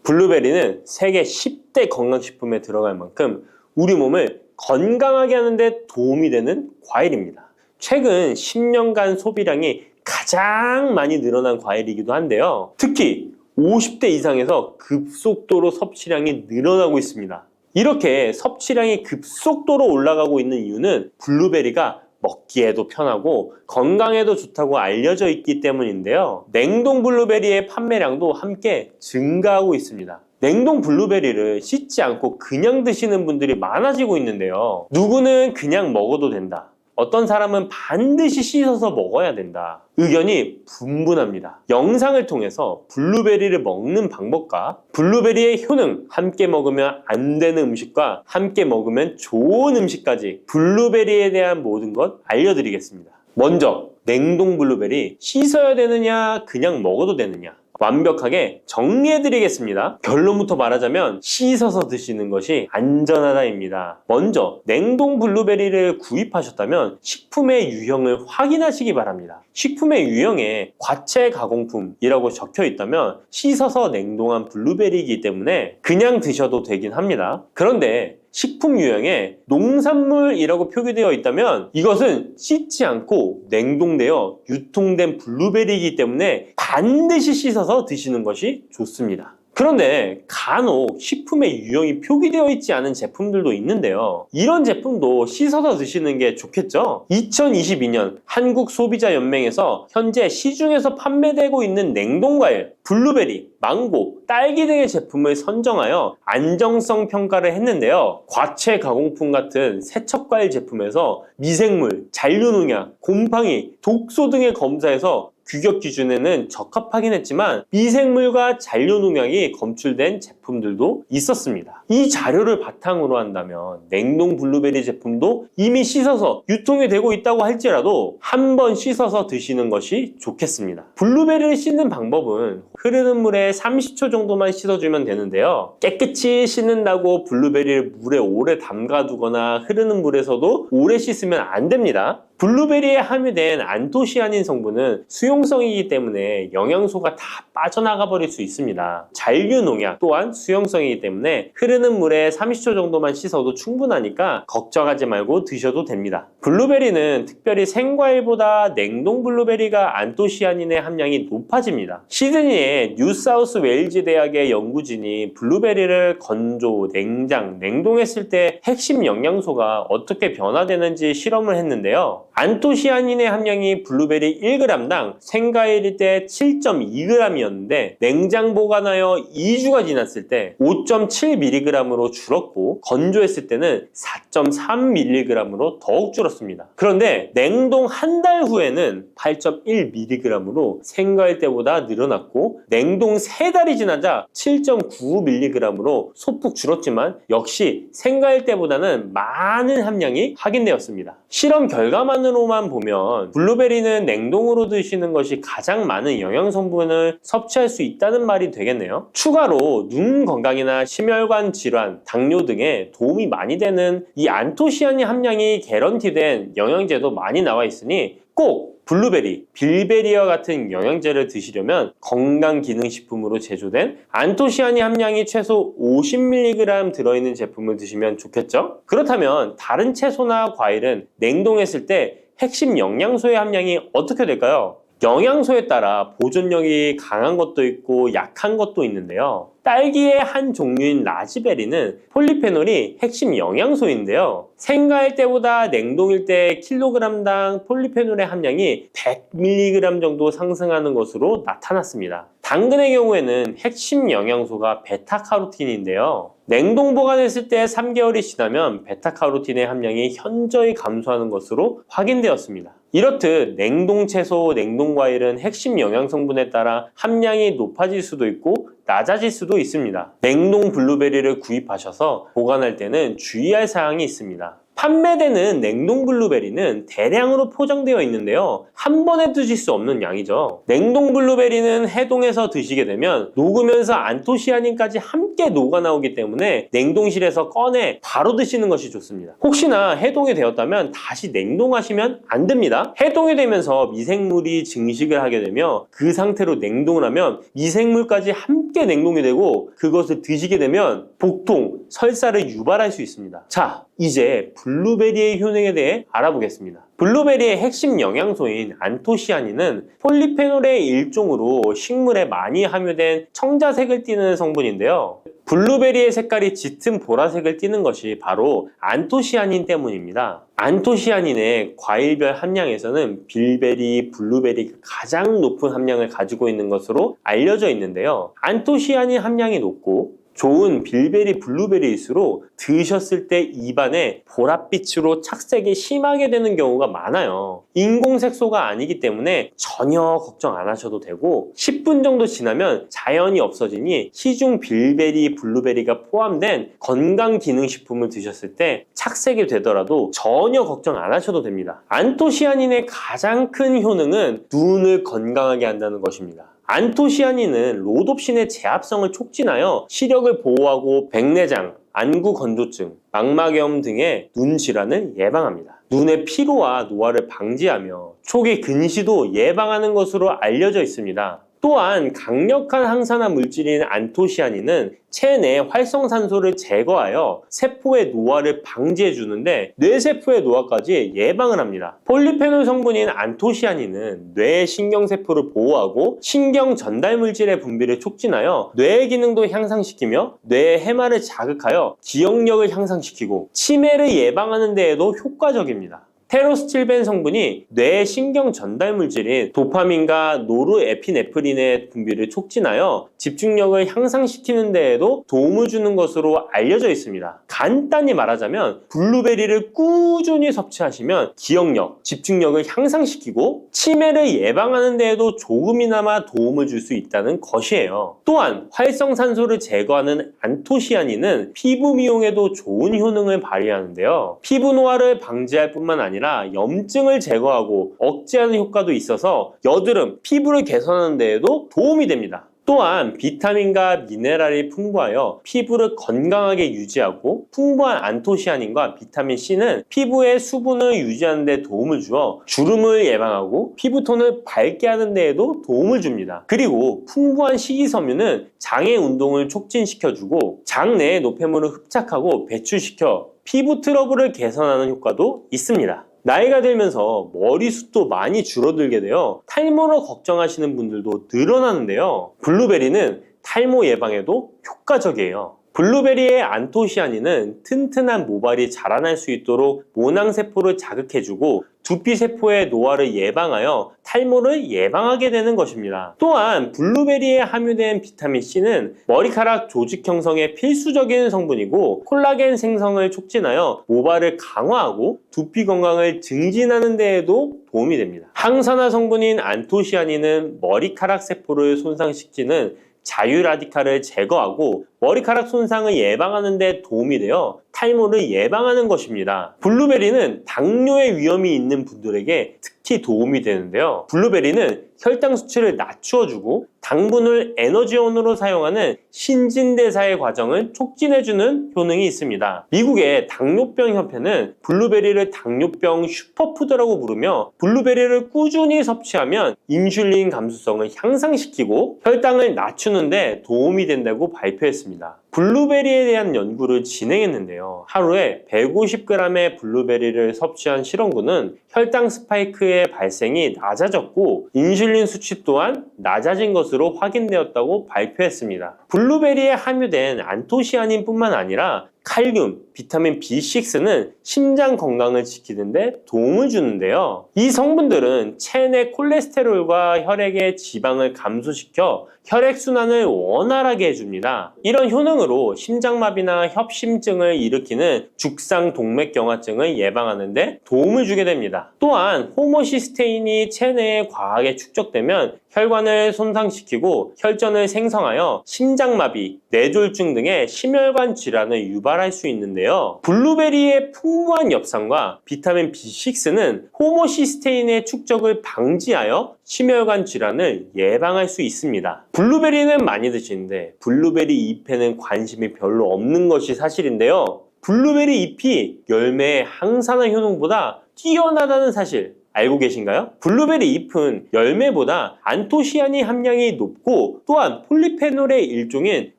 블루베리는 세계 10대 건강식품에 들어갈 만큼 우리 몸을 건강하게 하는 데 도움이 되는 과일입니다. 최근 10년간 소비량이 가장 많이 늘어난 과일이기도 한데요. 특히 50대 이상에서 급속도로 섭취량이 늘어나고 있습니다. 이렇게 섭취량이 급속도로 올라가고 있는 이유는 블루베리가 먹기에도 편하고 건강에도 좋다고 알려져 있기 때문인데요. 냉동 블루베리의 판매량도 함께 증가하고 있습니다. 냉동 블루베리를 씻지 않고 그냥 드시는 분들이 많아지고 있는데요. 누구는 그냥 먹어도 된다. 어떤 사람은 반드시 씻어서 먹어야 된다. 의견이 분분합니다. 영상을 통해서 블루베리를 먹는 방법과 블루베리의 효능, 함께 먹으면 안 되는 음식과 함께 먹으면 좋은 음식까지 블루베리에 대한 모든 것 알려드리겠습니다. 먼저 냉동 블루베리 씻어야 되느냐 그냥 먹어도 되느냐 완벽하게 정리해드리겠습니다. 결론부터 말하자면 씻어서 드시는 것이 안전하다입니다. 먼저 냉동 블루베리를 구입하셨다면 식품의 유형을 확인하시기 바랍니다. 식품의 유형에 과체 가공품이라고 적혀 있다면 씻어서 냉동한 블루베리이기 때문에 그냥 드셔도 되긴 합니다. 그런데 식품 유형에 농산물이라고 표기되어 있다면 이것은 씻지 않고 냉동되어 유통된 블루베리이기 때문에 반드시 씻어서 드시는 것이 좋습니다. 그런데 간혹 식품의 유형이 표기되어 있지 않은 제품들도 있는데요. 이런 제품도 씻어서 드시는 게 좋겠죠? 2022년 한국소비자연맹에서 현재 시중에서 판매되고 있는 냉동과일, 블루베리, 망고, 딸기 등의 제품을 선정하여 안정성 평가를 했는데요. 과체 가공품 같은 세척과일 제품에서 미생물, 잔류농약, 곰팡이, 독소 등의 검사에서 규격 기준에는 적합하긴 했지만 미생물과 잔류농약이 검출된 제품들도 있었습니다. 이 자료를 바탕으로 한다면 냉동 블루베리 제품도 이미 씻어서 유통이 되고 있다고 할지라도 한번 씻어서 드시는 것이 좋겠습니다. 블루베리를 씻는 방법은 흐르는 물에 30초 정도만 씻어주면 되는데요. 깨끗이 씻는다고 블루베리를 물에 오래 담가두거나 흐르는 물에서도 오래 씻으면 안 됩니다. 블루베리에 함유된 안토시아닌 성분은 수용성이기 때문에 영양소가 다 빠져나가 버릴 수 있습니다. 잔류농약 또한 수용성이기 때문에 흐르는 물에 30초 정도만 씻어도 충분하니까 걱정하지 말고 드셔도 됩니다. 블루베리는 특별히 생과일보다 냉동 블루베리가 안토시아닌의 함량이 높아집니다. 시드니의 뉴사우스 웨일즈 대학의 연구진이 블루베리를 건조, 냉장, 냉동했을 때 핵심 영양소가 어떻게 변화되는지 실험을 했는데요. 안토시아닌의 함량이 블루베리 1g당 생과일일 때 7.2g이었는데 냉장 보관하여 2주가 지났을 때 5.7mg으로 줄었고 건조했을 때는 4.3mg으로 더욱 줄었습니다. 그런데 냉동 한 달 후에는 8.1mg으로 생과일 때보다 늘어났고 냉동 3달이 지나자 7.9mg으로 소폭 줄었지만 역시 생과일 때보다는 많은 함량이 확인되었습니다. 실험 결과만으로만 보면 블루베리는 냉동으로 드시는 것이 가장 많은 영양 성분을 섭취할 수 있다는 말이 되겠네요. 추가로 눈 건강이나 심혈관 질환, 당뇨 등에 도움이 많이 되는 이 안토시아닌 함량이 개런티된 영양제도 많이 나와 있으니 꼭 블루베리, 빌베리와 같은 영양제를 드시려면 건강기능식품으로 제조된 안토시아닌 함량이 최소 50mg 들어있는 제품을 드시면 좋겠죠? 그렇다면 다른 채소나 과일은 냉동했을 때 핵심 영양소의 함량이 어떻게 될까요? 영양소에 따라 보존력이 강한 것도 있고 약한 것도 있는데요. 딸기의 한 종류인 라즈베리는 폴리페놀이 핵심 영양소인데요. 생과일 때보다 냉동일 때 킬로그램당 폴리페놀의 함량이 100mg 정도 상승하는 것으로 나타났습니다. 당근의 경우에는 핵심 영양소가 베타카로틴인데요. 냉동 보관했을 때 3개월이 지나면 베타카로틴의 함량이 현저히 감소하는 것으로 확인되었습니다. 이렇듯 냉동 채소, 냉동 과일은 핵심 영양 성분에 따라 함량이 높아질 수도 있고 낮아질 수도 있습니다. 냉동 블루베리를 구입하셔서 보관할 때는 주의할 사항이 있습니다. 판매되는 냉동 블루베리는 대량으로 포장되어 있는데요. 한 번에 드실 수 없는 양이죠. 냉동 블루베리는 해동해서 드시게 되면 녹으면서 안토시아닌까지 함께 녹아 나오기 때문에 냉동실에서 꺼내 바로 드시는 것이 좋습니다. 혹시나 해동이 되었다면 다시 냉동하시면 안 됩니다. 해동이 되면서 미생물이 증식을 하게 되며 그 상태로 냉동을 하면 미생물까지 함께 냉동이 되고 그것을 드시게 되면 복통, 설사를 유발할 수 있습니다. 자, 이제 블루베리의 효능에 대해 알아보겠습니다. 블루베리의 핵심 영양소인 안토시아닌은 폴리페놀의 일종으로 식물에 많이 함유된 청자색을 띠는 성분인데요. 블루베리의 색깔이 짙은 보라색을 띠는 것이 바로 안토시아닌 때문입니다. 안토시아닌의 과일별 함량에서는 빌베리, 블루베리가 가장 높은 함량을 가지고 있는 것으로 알려져 있는데요. 안토시아닌 함량이 높고 좋은 빌베리, 블루베리일수록 드셨을 때 입안에 보랏빛으로 착색이 심하게 되는 경우가 많아요. 인공색소가 아니기 때문에 전혀 걱정 안 하셔도 되고 10분 정도 지나면 자연히 없어지니 시중 빌베리, 블루베리가 포함된 건강기능식품을 드셨을 때 착색이 되더라도 전혀 걱정 안 하셔도 됩니다. 안토시아닌의 가장 큰 효능은 눈을 건강하게 한다는 것입니다. 안토시아닌은 로놉신의 제합성을 촉진하여 시력을 보호하고 백내장, 안구 건조증, 망막염 등의 눈 질환을 예방합니다. 눈의 피로와 노화를 방지하며 초기 근시도 예방하는 것으로 알려져 있습니다. 또한 강력한 항산화 물질인 안토시아닌은 체내 활성산소를 제거하여 세포의 노화를 방지해 주는데 뇌세포의 노화까지 예방을 합니다. 폴리페놀 성분인 안토시아닌은 뇌의 신경세포를 보호하고 신경 전달 물질의 분비를 촉진하여 뇌의 기능도 향상시키며 뇌의 해마를 자극하여 기억력을 향상시키고 치매를 예방하는 데에도 효과적입니다. 테로스틸벤 성분이 뇌의 신경 전달 물질인 도파민과 노르에피네프린의 분비를 촉진하여 집중력을 향상시키는 데에도 도움을 주는 것으로 알려져 있습니다. 간단히 말하자면 블루베리를 꾸준히 섭취하시면 기억력, 집중력을 향상시키고 치매를 예방하는 데에도 조금이나마 도움을 줄 수 있다는 것이에요. 또한 활성산소를 제거하는 안토시아닌은 피부 미용에도 좋은 효능을 발휘하는데요. 피부 노화를 방지할 뿐만 아니라 염증을 제거하고 억제하는 효과도 있어서 여드름, 피부를 개선하는 데에도 도움이 됩니다. 또한 비타민과 미네랄이 풍부하여 피부를 건강하게 유지하고 풍부한 안토시아닌과 비타민C는 피부의 수분을 유지하는 데 도움을 주어 주름을 예방하고 피부톤을 밝게 하는 데에도 도움을 줍니다. 그리고 풍부한 식이섬유는 장의 운동을 촉진시켜주고 장내의 노폐물을 흡착하고 배출시켜 피부 트러블을 개선하는 효과도 있습니다. 나이가 들면서 머리숱도 많이 줄어들게 되어 탈모로 걱정하시는 분들도 늘어나는데요. 블루베리는 탈모 예방에도 효과적이에요. 블루베리의 안토시아닌은 튼튼한 모발이 자라날 수 있도록 모낭세포를 자극해주고 두피세포의 노화를 예방하여 탈모를 예방하게 되는 것입니다. 또한 블루베리에 함유된 비타민C는 머리카락 조직 형성에 필수적인 성분이고 콜라겐 생성을 촉진하여 모발을 강화하고 두피 건강을 증진하는 데에도 도움이 됩니다. 항산화 성분인 안토시아닌은 머리카락 세포를 손상시키는 자유라디칼을 제거하고 머리카락 손상을 예방하는 데 도움이 되어 탈모를 예방하는 것입니다. 블루베리는 당뇨의 위험이 있는 분들에게 특히 도움이 되는데요. 블루베리는 혈당 수치를 낮추어주고 당분을 에너지원으로 사용하는 신진대사의 과정을 촉진해주는 효능이 있습니다. 미국의 당뇨병 협회는 블루베리를 당뇨병 슈퍼푸드라고 부르며 블루베리를 꾸준히 섭취하면 인슐린 감수성을 향상시키고 혈당을 낮추는 데 도움이 된다고 발표했습니다. 블루베리에 대한 연구를 진행했는데요. 하루에 150g의 블루베리를 섭취한 실험군은 혈당 스파이크의 발생이 낮아졌고 인슐린 수치 또한 낮아진 것으로 확인되었다고 발표했습니다. 블루베리에 함유된 안토시아닌뿐만 아니라 칼륨, 비타민 B6는 심장 건강을 지키는데 도움을 주는데요. 이 성분들은 체내 콜레스테롤과 혈액의 지방을 감소시켜 혈액순환을 원활하게 해줍니다. 이런 효능으로 심장마비나 협심증을 일으키는 죽상동맥경화증을 예방하는 데 도움을 주게 됩니다. 또한 호모시스테인이 체내에 과하게 축적되면 혈관을 손상시키고 혈전을 생성하여 심장마비, 뇌졸중 등의 심혈관 질환을 유발할 수 있는데요. 블루베리의 풍부한 엽산과 비타민 B6는 호모시스테인의 축적을 방지하여 심혈관 질환을 예방할 수 있습니다. 블루베리는 많이 드시는데 블루베리 잎에는 관심이 별로 없는 것이 사실인데요. 블루베리 잎이 열매의 항산화 효능보다 뛰어나다는 사실 알고 계신가요? 블루베리 잎은 열매보다 안토시아닌 함량이 높고 또한 폴리페놀의 일종인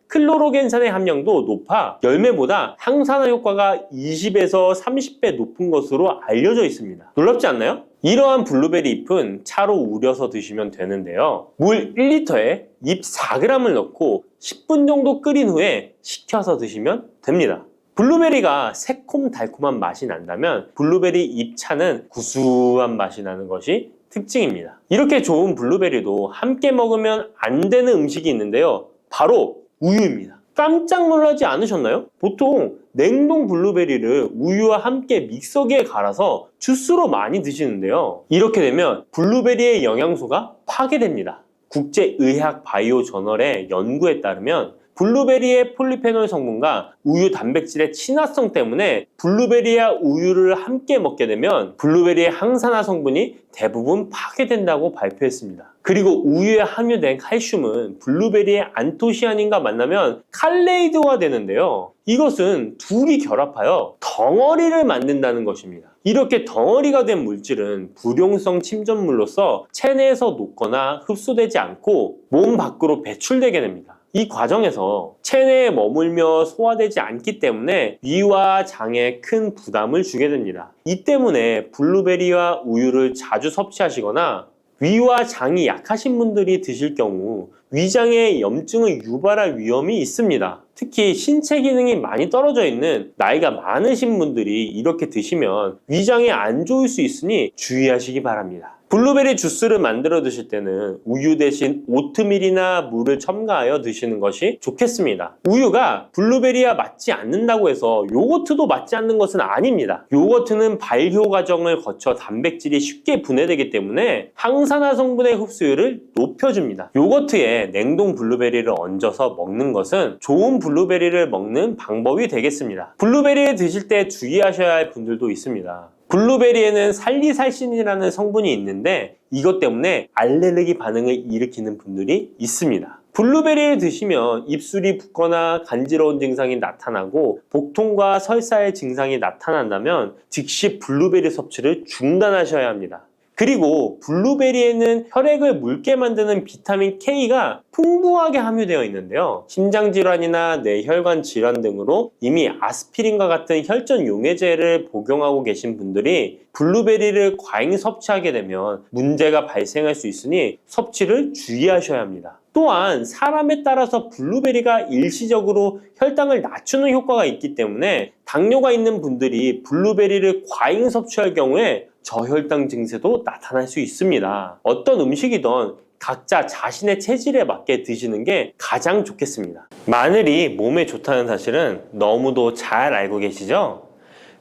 클로로겐산의 함량도 높아 열매보다 항산화 효과가 20에서 30배 높은 것으로 알려져 있습니다. 놀랍지 않나요? 이러한 블루베리 잎은 차로 우려서 드시면 되는데요. 물 1리터에 잎 4g을 넣고 10분 정도 끓인 후에 식혀서 드시면 됩니다. 블루베리가 새콤달콤한 맛이 난다면 블루베리 잎차는 구수한 맛이 나는 것이 특징입니다. 이렇게 좋은 블루베리도 함께 먹으면 안 되는 음식이 있는데요. 바로 우유입니다. 깜짝 놀라지 않으셨나요? 보통 냉동 블루베리를 우유와 함께 믹서기에 갈아서 주스로 많이 드시는데요. 이렇게 되면 블루베리의 영양소가 파괴됩니다. 국제의학 바이오 저널의 연구에 따르면 블루베리의 폴리페놀 성분과 우유 단백질의 친화성 때문에 블루베리와 우유를 함께 먹게 되면 블루베리의 항산화 성분이 대부분 파괴된다고 발표했습니다. 그리고 우유에 함유된 칼슘은 블루베리의 안토시아닌과 만나면 칼레이드화 되는데요. 이것은 둘이 결합하여 덩어리를 만든다는 것입니다. 이렇게 덩어리가 된 물질은 불용성 침전물로서 체내에서 녹거나 흡수되지 않고 몸 밖으로 배출되게 됩니다. 이 과정에서 체내에 머물며 소화되지 않기 때문에 위와 장에 큰 부담을 주게 됩니다. 이 때문에 블루베리와 우유를 자주 섭취하시거나 위와 장이 약하신 분들이 드실 경우 위장에 염증을 유발할 위험이 있습니다. 특히 신체 기능이 많이 떨어져 있는 나이가 많으신 분들이 이렇게 드시면 위장에 안 좋을 수 있으니 주의하시기 바랍니다. 블루베리 주스를 만들어 드실 때는 우유 대신 오트밀이나 물을 첨가하여 드시는 것이 좋겠습니다. 우유가 블루베리와 맞지 않는다고 해서 요거트도 맞지 않는 것은 아닙니다. 요거트는 발효 과정을 거쳐 단백질이 쉽게 분해되기 때문에 항산화 성분의 흡수율을 높여줍니다. 요거트에 냉동 블루베리를 얹어서 먹는 것은 좋은 블루베리를 먹는 방법이 되겠습니다. 블루베리를 드실 때 주의하셔야 할 분들도 있습니다. 블루베리에는 살리살신이라는 성분이 있는데 이것 때문에 알레르기 반응을 일으키는 분들이 있습니다. 블루베리를 드시면 입술이 붓거나 간지러운 증상이 나타나고 복통과 설사의 증상이 나타난다면 즉시 블루베리 섭취를 중단하셔야 합니다. 그리고 블루베리에는 혈액을 묽게 만드는 비타민 K가 풍부하게 함유되어 있는데요. 심장질환이나 뇌혈관 질환 등으로 이미 아스피린과 같은 혈전 용해제를 복용하고 계신 분들이 블루베리를 과잉 섭취하게 되면 문제가 발생할 수 있으니 섭취를 주의하셔야 합니다. 또한 사람에 따라서 블루베리가 일시적으로 혈당을 낮추는 효과가 있기 때문에 당뇨가 있는 분들이 블루베리를 과잉 섭취할 경우에 저혈당 증세도 나타날 수 있습니다. 어떤 음식이든 각자 자신의 체질에 맞게 드시는 게 가장 좋겠습니다. 마늘이 몸에 좋다는 사실은 너무도 잘 알고 계시죠?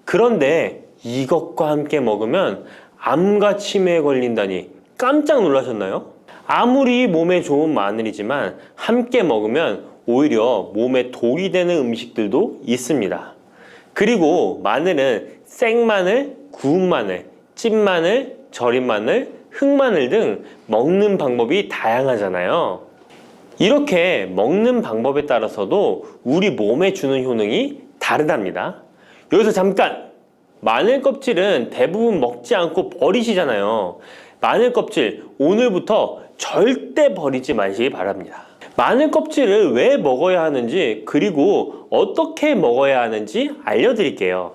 그런데 이것과 함께 먹으면 암과 치매에 걸린다니 깜짝 놀라셨나요? 아무리 몸에 좋은 마늘이지만 함께 먹으면 오히려 몸에 독이 되는 음식들도 있습니다. 그리고 마늘은 생마늘, 구운 마늘, 찐마늘, 절인 마늘, 흑마늘 등 먹는 방법이 다양하잖아요. 이렇게 먹는 방법에 따라서도 우리 몸에 주는 효능이 다르답니다. 여기서 잠깐! 마늘 껍질은 대부분 먹지 않고 버리시잖아요. 마늘 껍질 오늘부터 절대 버리지 마시기 바랍니다. 마늘 껍질을 왜 먹어야 하는지 그리고 어떻게 먹어야 하는지 알려드릴게요.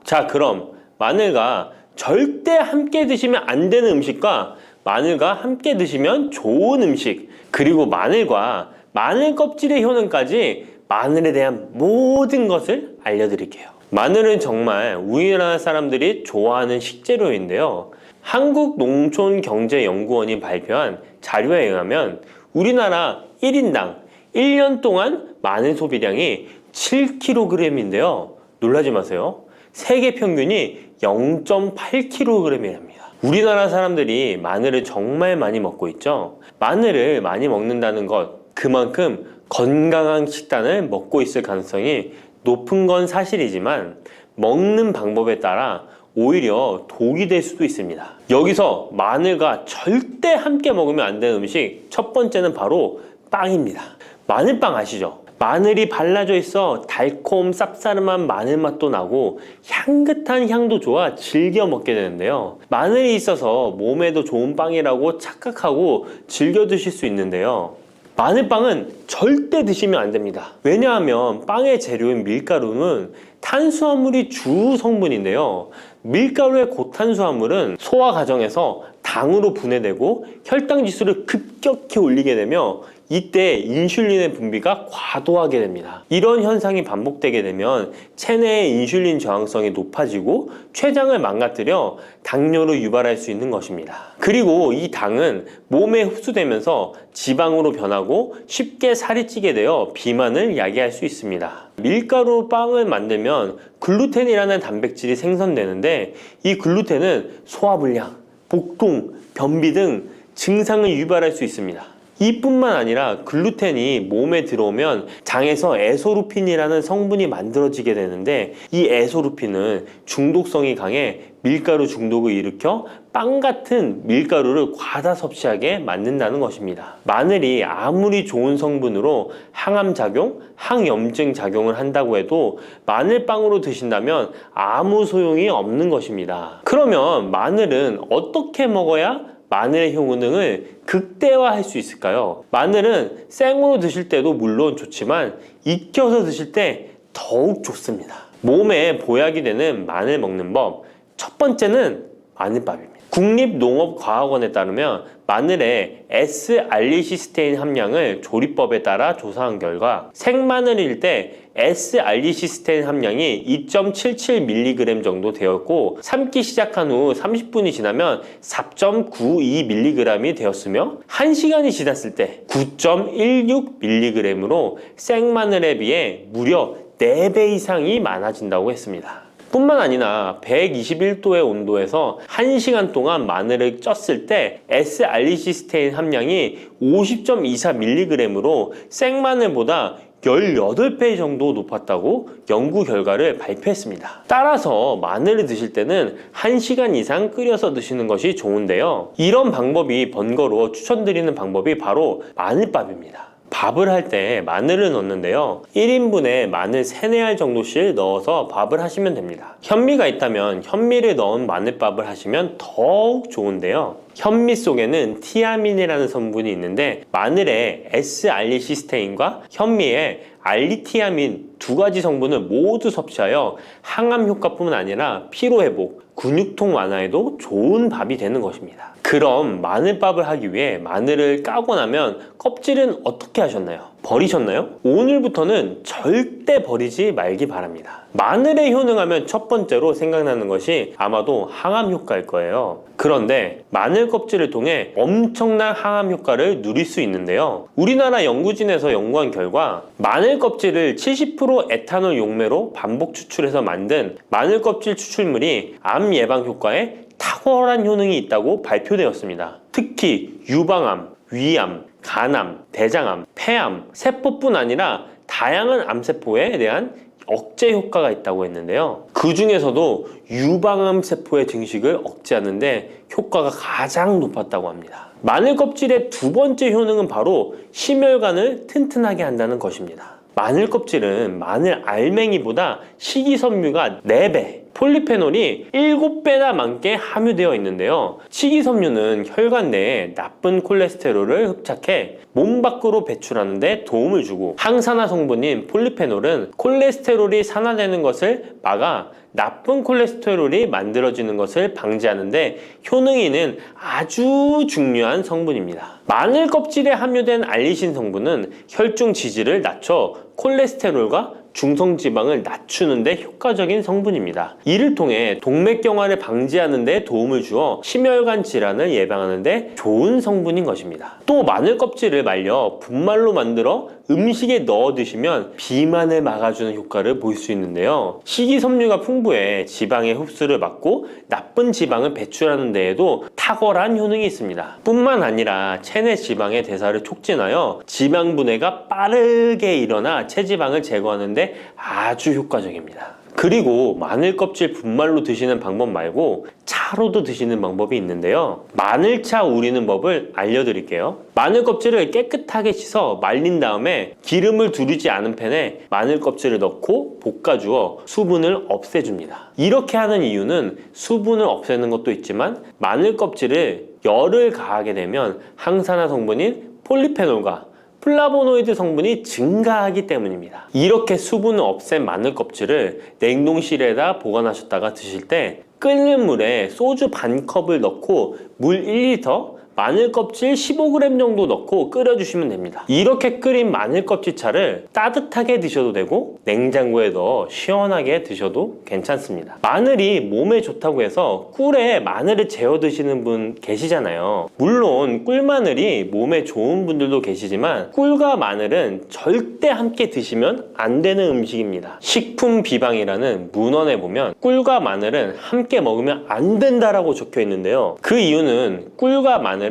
자, 그럼 마늘과 절대 함께 드시면 안 되는 음식과 마늘과 함께 드시면 좋은 음식, 그리고 마늘과 마늘 껍질의 효능까지 마늘에 대한 모든 것을 알려드릴게요. 마늘은 정말 우리나라 사람들이 좋아하는 식재료인데요. 한국농촌경제연구원이 발표한 자료에 의하면 우리나라 1인당 1년 동안 마늘 소비량이 7kg인데요. 놀라지 마세요. 세계 평균이 0.8kg이랍니다. 우리나라 사람들이 마늘을 정말 많이 먹고 있죠. 마늘을 많이 먹는다는 것, 그만큼 건강한 식단을 먹고 있을 가능성이 높은 건 사실이지만 먹는 방법에 따라 오히려 독이 될 수도 있습니다. 여기서 마늘과 절대 함께 먹으면 안 되는 음식 첫 번째는 바로 빵입니다. 마늘빵 아시죠? 마늘이 발라져 있어 달콤 쌉싸름한 마늘 맛도 나고 향긋한 향도 좋아 즐겨 먹게 되는데요. 마늘이 있어서 몸에도 좋은 빵이라고 착각하고 즐겨 드실 수 있는데요. 마늘빵은 절대 드시면 안 됩니다. 왜냐하면 빵의 재료인 밀가루는 탄수화물이 주 성분인데요. 밀가루의 고탄수화물은 소화 과정에서 당으로 분해되고 혈당 지수를 급격히 올리게 되며 이때 인슐린의 분비가 과도하게 됩니다. 이런 현상이 반복되게 되면 체내의 인슐린 저항성이 높아지고 췌장을 망가뜨려 당뇨를 유발할 수 있는 것입니다. 그리고 이 당은 몸에 흡수되면서 지방으로 변하고 쉽게 살이 찌게 되어 비만을 야기할 수 있습니다. 밀가루 빵을 만들면 글루텐이라는 단백질이 생성되는데 이 글루텐은 소화불량, 복통, 변비 등 증상을 유발할 수 있습니다. 이뿐만 아니라 글루텐이 몸에 들어오면 장에서 에소루핀이라는 성분이 만들어지게 되는데 이 에소루핀은 중독성이 강해 밀가루 중독을 일으켜 빵 같은 밀가루를 과다 섭취하게 만든다는 것입니다. 마늘이 아무리 좋은 성분으로 항암작용, 항염증 작용을 한다고 해도 마늘빵으로 드신다면 아무 소용이 없는 것입니다. 그러면 마늘은 어떻게 먹어야 마늘의 효능을 극대화할 수 있을까요? 마늘은 생으로 드실 때도 물론 좋지만 익혀서 드실 때 더욱 좋습니다. 몸에 보약이 되는 마늘 먹는 법, 첫 번째는 마늘밥입니다. 국립농업과학원에 따르면 마늘의 S-알리시스테인 함량을 조리법에 따라 조사한 결과 생마늘일 때 S-알리시스테인 함량이 2.77mg 정도 되었고 삶기 시작한 후 30분이 지나면 4.92mg이 되었으며 1시간이 지났을 때 9.16mg으로 생마늘에 비해 무려 4배 이상이 많아진다고 했습니다. 뿐만 아니라 121도의 온도에서 1시간 동안 마늘을 쪘을 때 S-알리시스테인 함량이 50.24mg으로 생마늘보다 18배 정도 높았다고 연구 결과를 발표했습니다. 따라서 마늘을 드실 때는 1시간 이상 끓여서 드시는 것이 좋은데요. 이런 방법이 번거로워 추천드리는 방법이 바로 마늘밥입니다. 밥을 할 때 마늘을 넣는데요. 1인분에 마늘 3, 4알 정도씩 넣어서 밥을 하시면 됩니다. 현미가 있다면 현미를 넣은 마늘밥을 하시면 더욱 좋은데요. 현미 속에는 티아민이라는 성분이 있는데 마늘의 S-알리시스테인과 현미의 알리티아민 두 가지 성분을 모두 섭취하여 항암 효과뿐만 아니라 피로회복, 근육통 완화에도 좋은 밥이 되는 것입니다. 그럼 마늘밥을 하기 위해 마늘을 까고 나면 껍질은 어떻게 하셨나요? 버리셨나요? 오늘부터는 절대 버리지 말기 바랍니다. 마늘에 효능하면 첫 번째로 생각나는 것이 아마도 항암 효과일 거예요. 그런데 마늘 껍질을 통해 엄청난 항암 효과를 누릴 수 있는데요. 우리나라 연구진에서 연구한 결과 마늘 껍질을 70% 에탄올 용매로 반복 추출해서 만든 마늘 껍질 추출물이 암 예방 효과에 탁월한 효능이 있다고 발표되었습니다. 특히 유방암, 위암, 간암, 대장암, 폐암, 세포뿐 아니라 다양한 암세포에 대한 억제 효과가 있다고 했는데요. 그 중에서도 유방암 세포의 증식을 억제하는 데 효과가 가장 높았다고 합니다. 마늘 껍질의 두 번째 효능은 바로 심혈관을 튼튼하게 한다는 것입니다. 마늘 껍질은 마늘 알맹이보다 식이섬유가 4배, 폴리페놀이 7배나 많게 함유되어 있는데요. 식이섬유는 혈관 내에 나쁜 콜레스테롤을 흡착해 몸 밖으로 배출하는 데 도움을 주고 항산화 성분인 폴리페놀은 콜레스테롤이 산화되는 것을 막아 나쁜 콜레스테롤이 만들어지는 것을 방지하는 데 효능이 있는 아주 중요한 성분입니다. 마늘 껍질에 함유된 알리신 성분은 혈중 지지를 낮춰 콜레스테롤과 중성지방을 낮추는 데 효과적인 성분입니다. 이를 통해 동맥경화를 방지하는 데 도움을 주어 심혈관 질환을 예방하는 데 좋은 성분인 것입니다. 또 마늘 껍질을 말려 분말로 만들어 음식에 넣어 드시면 비만을 막아주는 효과를 볼 수 있는데요. 식이섬유가 풍부해 지방의 흡수를 막고 나쁜 지방을 배출하는 데에도 탁월한 효능이 있습니다. 뿐만 아니라 체내 지방의 대사를 촉진하여 지방 분해가 빠르게 일어나 체지방을 제거하는 데 아주 효과적입니다. 그리고 마늘 껍질 분말로 드시는 방법 말고 차로도 드시는 방법이 있는데요. 마늘차 우리는 법을 알려드릴게요. 마늘 껍질을 깨끗하게 씻어 말린 다음에 기름을 두르지 않은 팬에 마늘 껍질을 넣고 볶아주어 수분을 없애줍니다. 이렇게 하는 이유는 수분을 없애는 것도 있지만 마늘 껍질을 열을 가하게 되면 항산화 성분인 폴리페놀과 플라보노이드 성분이 증가하기 때문입니다. 이렇게 수분을 없앤 마늘 껍질을 냉동실에다 보관하셨다가 드실 때 끓는 물에 소주 반 컵을 넣고 물 1리터, 마늘 껍질 15g 정도 넣고 끓여주시면 됩니다. 이렇게 끓인 마늘 껍질 차를 따뜻하게 드셔도 되고 냉장고에 넣어 시원하게 드셔도 괜찮습니다. 마늘이 몸에 좋다고 해서 꿀에 마늘을 재워 드시는 분 계시잖아요. 물론 꿀마늘이 몸에 좋은 분들도 계시지만 꿀과 마늘은 절대 함께 드시면 안 되는 음식입니다. 식품 비방이라는 문헌에 보면 꿀과 마늘은 함께 먹으면 안 된다라고 적혀 있는데요. 그 이유는 꿀과 마늘은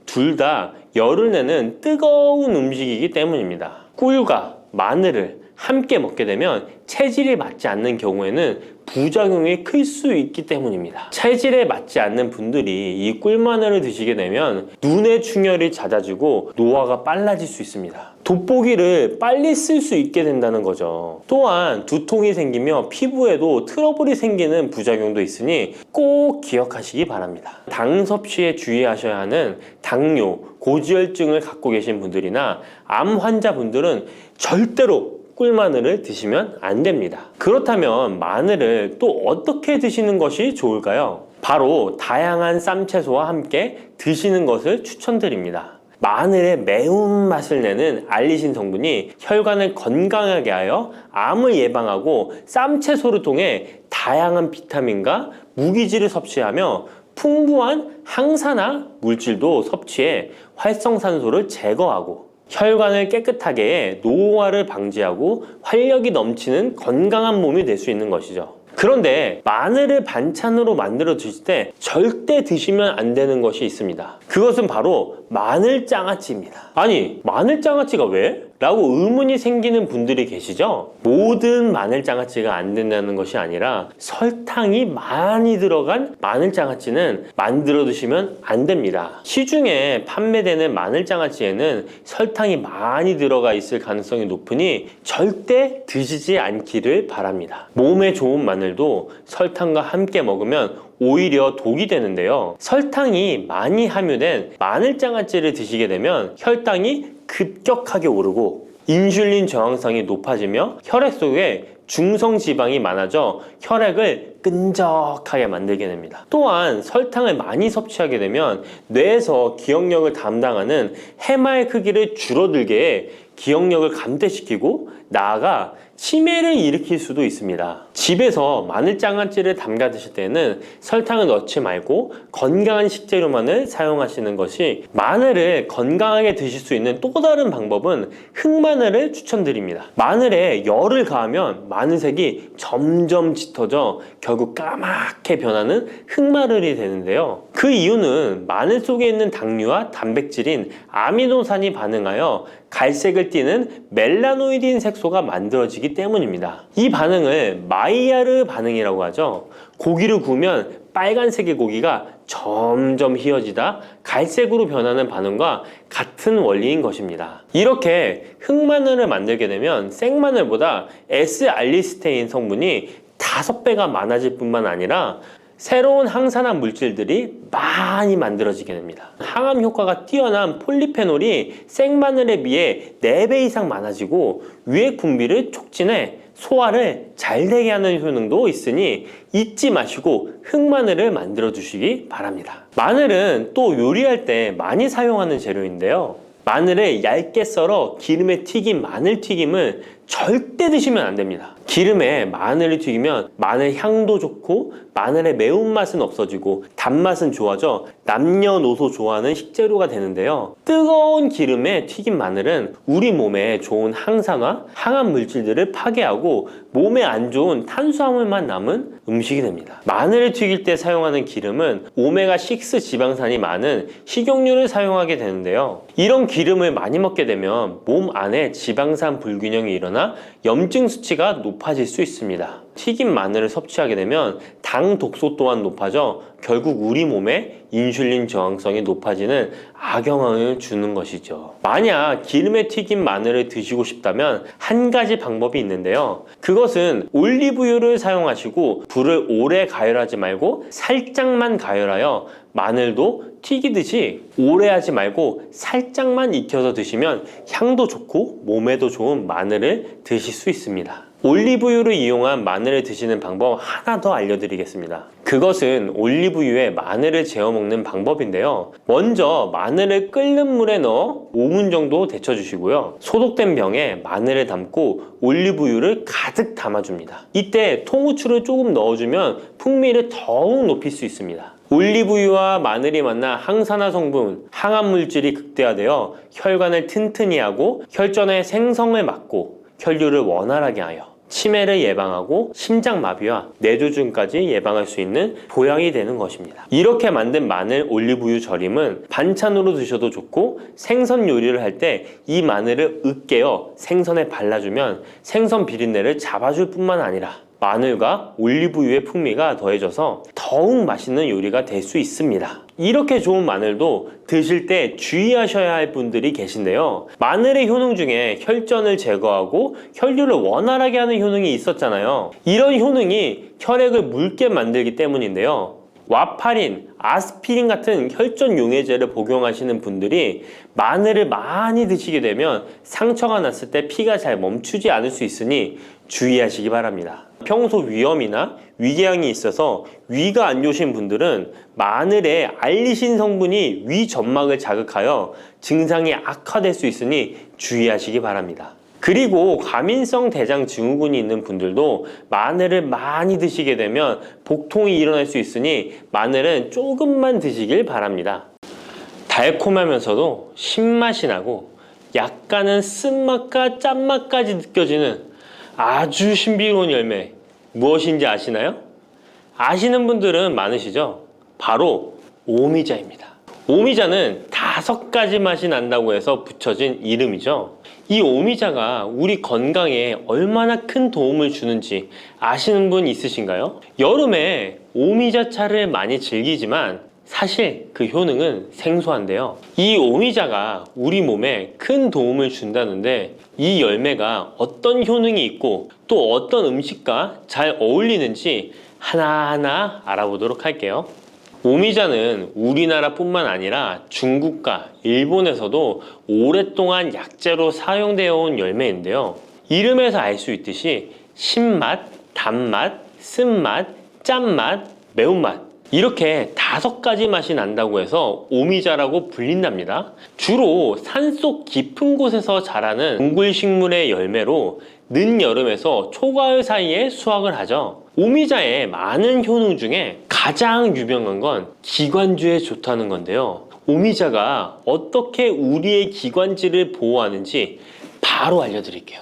둘 다 열을 내는 뜨거운 음식이기 때문입니다. 꿀과 마늘을 함께 먹게 되면 체질이 맞지 않는 경우에는 부작용이 클 수 있기 때문입니다. 체질에 맞지 않는 분들이 이 꿀마늘을 드시게 되면 눈의 충혈이 잦아지고 노화가 빨라질 수 있습니다. 돋보기를 빨리 쓸 수 있게 된다는 거죠. 또한 두통이 생기며 피부에도 트러블이 생기는 부작용도 있으니 꼭 기억하시기 바랍니다. 당 섭취에 주의하셔야 하는 당뇨, 고지혈증을 갖고 계신 분들이나 암 환자분들은 절대로 꿀마늘을 드시면 안 됩니다. 그렇다면 마늘을 또 어떻게 드시는 것이 좋을까요? 바로 다양한 쌈채소와 함께 드시는 것을 추천드립니다. 마늘의 매운맛을 내는 알리신 성분이 혈관을 건강하게 하여 암을 예방하고 쌈채소를 통해 다양한 비타민과 무기질을 섭취하며 풍부한 항산화 물질도 섭취해 활성산소를 제거하고 혈관을 깨끗하게 해 노화를 방지하고 활력이 넘치는 건강한 몸이 될 수 있는 것이죠. 그런데 마늘을 반찬으로 만들어 드실 때 절대 드시면 안 되는 것이 있습니다. 그것은 바로 마늘장아찌입니다. 아니, 마늘장아찌가 왜? 라고 의문이 생기는 분들이 계시죠? 모든 마늘장아찌가 안 된다는 것이 아니라 설탕이 많이 들어간 마늘장아찌는 만들어 드시면 안 됩니다. 시중에 판매되는 마늘장아찌에는 설탕이 많이 들어가 있을 가능성이 높으니 절대 드시지 않기를 바랍니다. 몸에 좋은 마늘도 설탕과 함께 먹으면 오히려 독이 되는데요. 설탕이 많이 함유된 마늘장아찌를 드시게 되면 혈당이 급격하게 오르고 인슐린 저항성이 높아지며 혈액 속에 중성지방이 많아져 혈액을 끈적하게 만들게 됩니다. 또한 설탕을 많이 섭취하게 되면 뇌에서 기억력을 담당하는 해마의 크기를 줄어들게 해 기억력을 감퇴시키고 나아가 치매를 일으킬 수도 있습니다. 집에서 마늘장아찌를 담가 드실 때는 설탕을 넣지 말고 건강한 식재료만을 사용하시는 것이, 마늘을 건강하게 드실 수 있는 또 다른 방법은 흑마늘을 추천드립니다. 마늘에 열을 가하면 마늘색이 점점 짙어져 결국 까맣게 변하는 흑마늘이 되는데요. 그 이유는 마늘 속에 있는 당류와 단백질인 아미노산이 반응하여 갈색을 띠는 멜라노이딘 색소가 만들어지기 때문입니다. 이 반응을 마이야르 반응이라고 하죠. 고기를 구우면 빨간색의 고기가 점점 희어지다 갈색으로 변하는 반응과 같은 원리인 것입니다. 이렇게 흑마늘을 만들게 되면 생마늘보다 S알리스테인 성분이 5배가 많아질 뿐만 아니라 새로운 항산화 물질들이 많이 만들어지게 됩니다. 항암 효과가 뛰어난 폴리페놀이 생마늘에 비해 4배 이상 많아지고 유액 분비를 촉진해 소화를 잘 되게 하는 효능도 있으니 잊지 마시고 흑마늘을 만들어 주시기 바랍니다. 마늘은 또 요리할 때 많이 사용하는 재료인데요. 마늘을 얇게 썰어 기름에 튀긴 마늘튀김을 절대 드시면 안 됩니다. 기름에 마늘을 튀기면 마늘 향도 좋고 마늘의 매운맛은 없어지고 단맛은 좋아져 남녀노소 좋아하는 식재료가 되는데요. 뜨거운 기름에 튀긴 마늘은 우리 몸에 좋은 항산화, 항암 물질들을 파괴하고 몸에 안 좋은 탄수화물만 남은 음식이 됩니다. 마늘을 튀길 때 사용하는 기름은 오메가6 지방산이 많은 식용유를 사용하게 되는데요. 이런 기름을 많이 먹게 되면 몸 안에 지방산 불균형이 일어나 염증 수치가 높아질 수 있습니다. 튀긴 마늘을 섭취하게 되면 당 독소 또한 높아져 결국 우리 몸에 인슐린 저항성이 높아지는 악영향을 주는 것이죠. 만약 기름에 튀긴 마늘을 드시고 싶다면 한 가지 방법이 있는데요. 그것은 올리브유를 사용하시고 불을 오래 가열하지 말고 살짝만 가열하여 마늘도 튀기듯이 오래 하지 말고 살짝만 익혀서 드시면 향도 좋고 몸에도 좋은 마늘을 드실 수 있습니다. 올리브유를 이용한 마늘을 드시는 방법 하나 더 알려드리겠습니다. 그것은 올리브유에 마늘을 재워 먹는 방법인데요. 먼저 마늘을 끓는 물에 넣어 5분 정도 데쳐주시고요. 소독된 병에 마늘을 담고 올리브유를 가득 담아줍니다. 이때 통후추를 조금 넣어주면 풍미를 더욱 높일 수 있습니다. 올리브유와 마늘이 만나 항산화 성분, 항암 물질이 극대화되어 혈관을 튼튼히 하고 혈전의 생성을 막고 혈류를 원활하게 하여 치매를 예방하고 심장마비와 뇌졸중까지 예방할 수 있는 보약이 되는 것입니다. 이렇게 만든 마늘 올리브유 절임은 반찬으로 드셔도 좋고 생선 요리를 할 때 이 마늘을 으깨어 생선에 발라주면 생선 비린내를 잡아줄 뿐만 아니라 마늘과 올리브유의 풍미가 더해져서 더욱 맛있는 요리가 될 수 있습니다. 이렇게 좋은 마늘도 드실 때 주의하셔야 할 분들이 계신데요. 마늘의 효능 중에 혈전을 제거하고 혈류를 원활하게 하는 효능이 있었잖아요. 이런 효능이 혈액을 묽게 만들기 때문인데요. 와파린, 아스피린 같은 혈전 용해제를 복용하시는 분들이 마늘을 많이 드시게 되면 상처가 났을 때 피가 잘 멈추지 않을 수 있으니 주의하시기 바랍니다. 평소 위염이나 위궤양이 있어서 위가 안 좋으신 분들은 마늘에 알리신 성분이 위 점막을 자극하여 증상이 악화될 수 있으니 주의하시기 바랍니다. 그리고 과민성 대장 증후군이 있는 분들도 마늘을 많이 드시게 되면 복통이 일어날 수 있으니 마늘은 조금만 드시길 바랍니다. 달콤하면서도 신맛이 나고 약간은 쓴맛과 짠맛까지 느껴지는 아주 신비로운 열매 무엇인지 아시나요? 아시는 분들은 많으시죠? 바로 오미자입니다. 오미자는 5가지 맛이 난다고 해서 붙여진 이름이죠. 이 오미자가 우리 건강에 얼마나 큰 도움을 주는지 아시는 분 있으신가요? 여름에 오미자차를 많이 즐기지만 사실 그 효능은 생소한데요. 이 오미자가 우리 몸에 큰 도움을 준다는데 이 열매가 어떤 효능이 있고 또 어떤 음식과 잘 어울리는지 하나하나 알아보도록 할게요. 오미자는 우리나라뿐만 아니라 중국과 일본에서도 오랫동안 약재로 사용되어 온 열매인데요. 이름에서 알 수 있듯이 신맛, 단맛, 쓴맛, 짠맛, 매운맛 이렇게 5가지 맛이 난다고 해서 오미자라고 불린답니다. 주로 산속 깊은 곳에서 자라는 동굴식물의 열매로 늦여름에서 초가을 사이에 수확을 하죠. 오미자의 많은 효능 중에 가장 유명한 건 기관지에 좋다는 건데요. 오미자가 어떻게 우리의 기관지를 보호하는지 바로 알려드릴게요.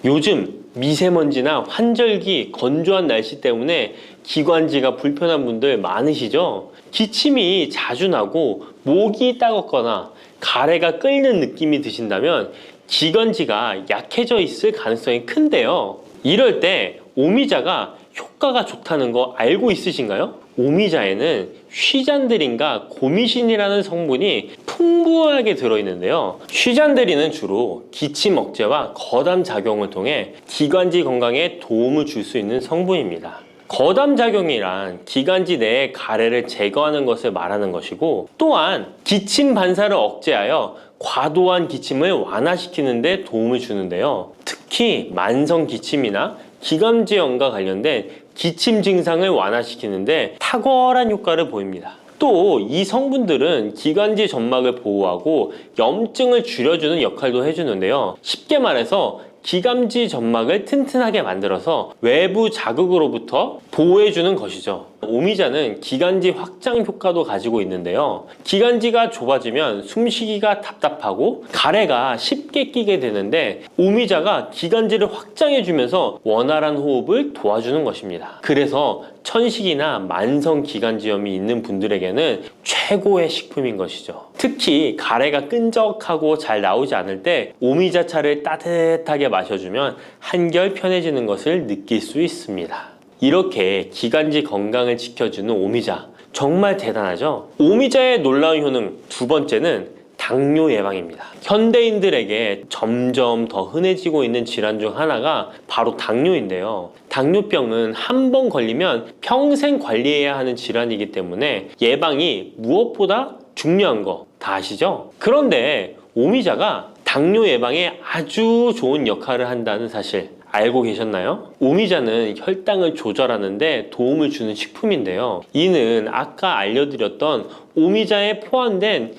요즘 미세먼지나 환절기, 건조한 날씨 때문에 기관지가 불편한 분들 많으시죠? 기침이 자주 나고 목이 따갑거나 가래가 끓는 느낌이 드신다면 기관지가 약해져 있을 가능성이 큰데요. 이럴 때 오미자가 효과가 좋다는 거 알고 있으신가요? 오미자에는 쉬잔드린과 고미신이라는 성분이 풍부하게 들어있는데요. 쉬잔드린은 주로 기침 억제와 거담 작용을 통해 기관지 건강에 도움을 줄 수 있는 성분입니다. 거담 작용이란 기관지 내의 가래를 제거하는 것을 말하는 것이고 또한 기침 반사를 억제하여 과도한 기침을 완화시키는 데 도움을 주는데요. 특히 만성 기침이나 기관지염과 관련된 기침 증상을 완화시키는데 탁월한 효과를 보입니다. 또 이 성분들은 기관지 점막을 보호하고 염증을 줄여주는 역할도 해주는데요. 쉽게 말해서 기관지 점막을 튼튼하게 만들어서 외부 자극으로부터 보호해주는 것이죠. 오미자는 기관지 확장 효과도 가지고 있는데요. 기관지가 좁아지면 숨쉬기가 답답하고 가래가 쉽게 끼게 되는데 오미자가 기관지를 확장해주면서 원활한 호흡을 도와주는 것입니다. 그래서 천식이나 만성 기관지염이 있는 분들에게는 최고의 식품인 것이죠. 특히 가래가 끈적하고 잘 나오지 않을 때 오미자차를 따뜻하게 마셔주면 한결 편해지는 것을 느낄 수 있습니다. 이렇게 기관지 건강을 지켜주는 오미자, 정말 대단하죠? 오미자의 놀라운 효능 두 번째는 당뇨 예방입니다. 현대인들에게 점점 더 흔해지고 있는 질환 중 하나가 바로 당뇨인데요. 당뇨병은 한 번 걸리면 평생 관리해야 하는 질환이기 때문에 예방이 무엇보다 중요한 거 다 아시죠? 그런데 오미자가 당뇨 예방에 아주 좋은 역할을 한다는 사실 알고 계셨나요? 오미자는 혈당을 조절하는데 도움을 주는 식품인데요. 이는 아까 알려드렸던 오미자에 포함된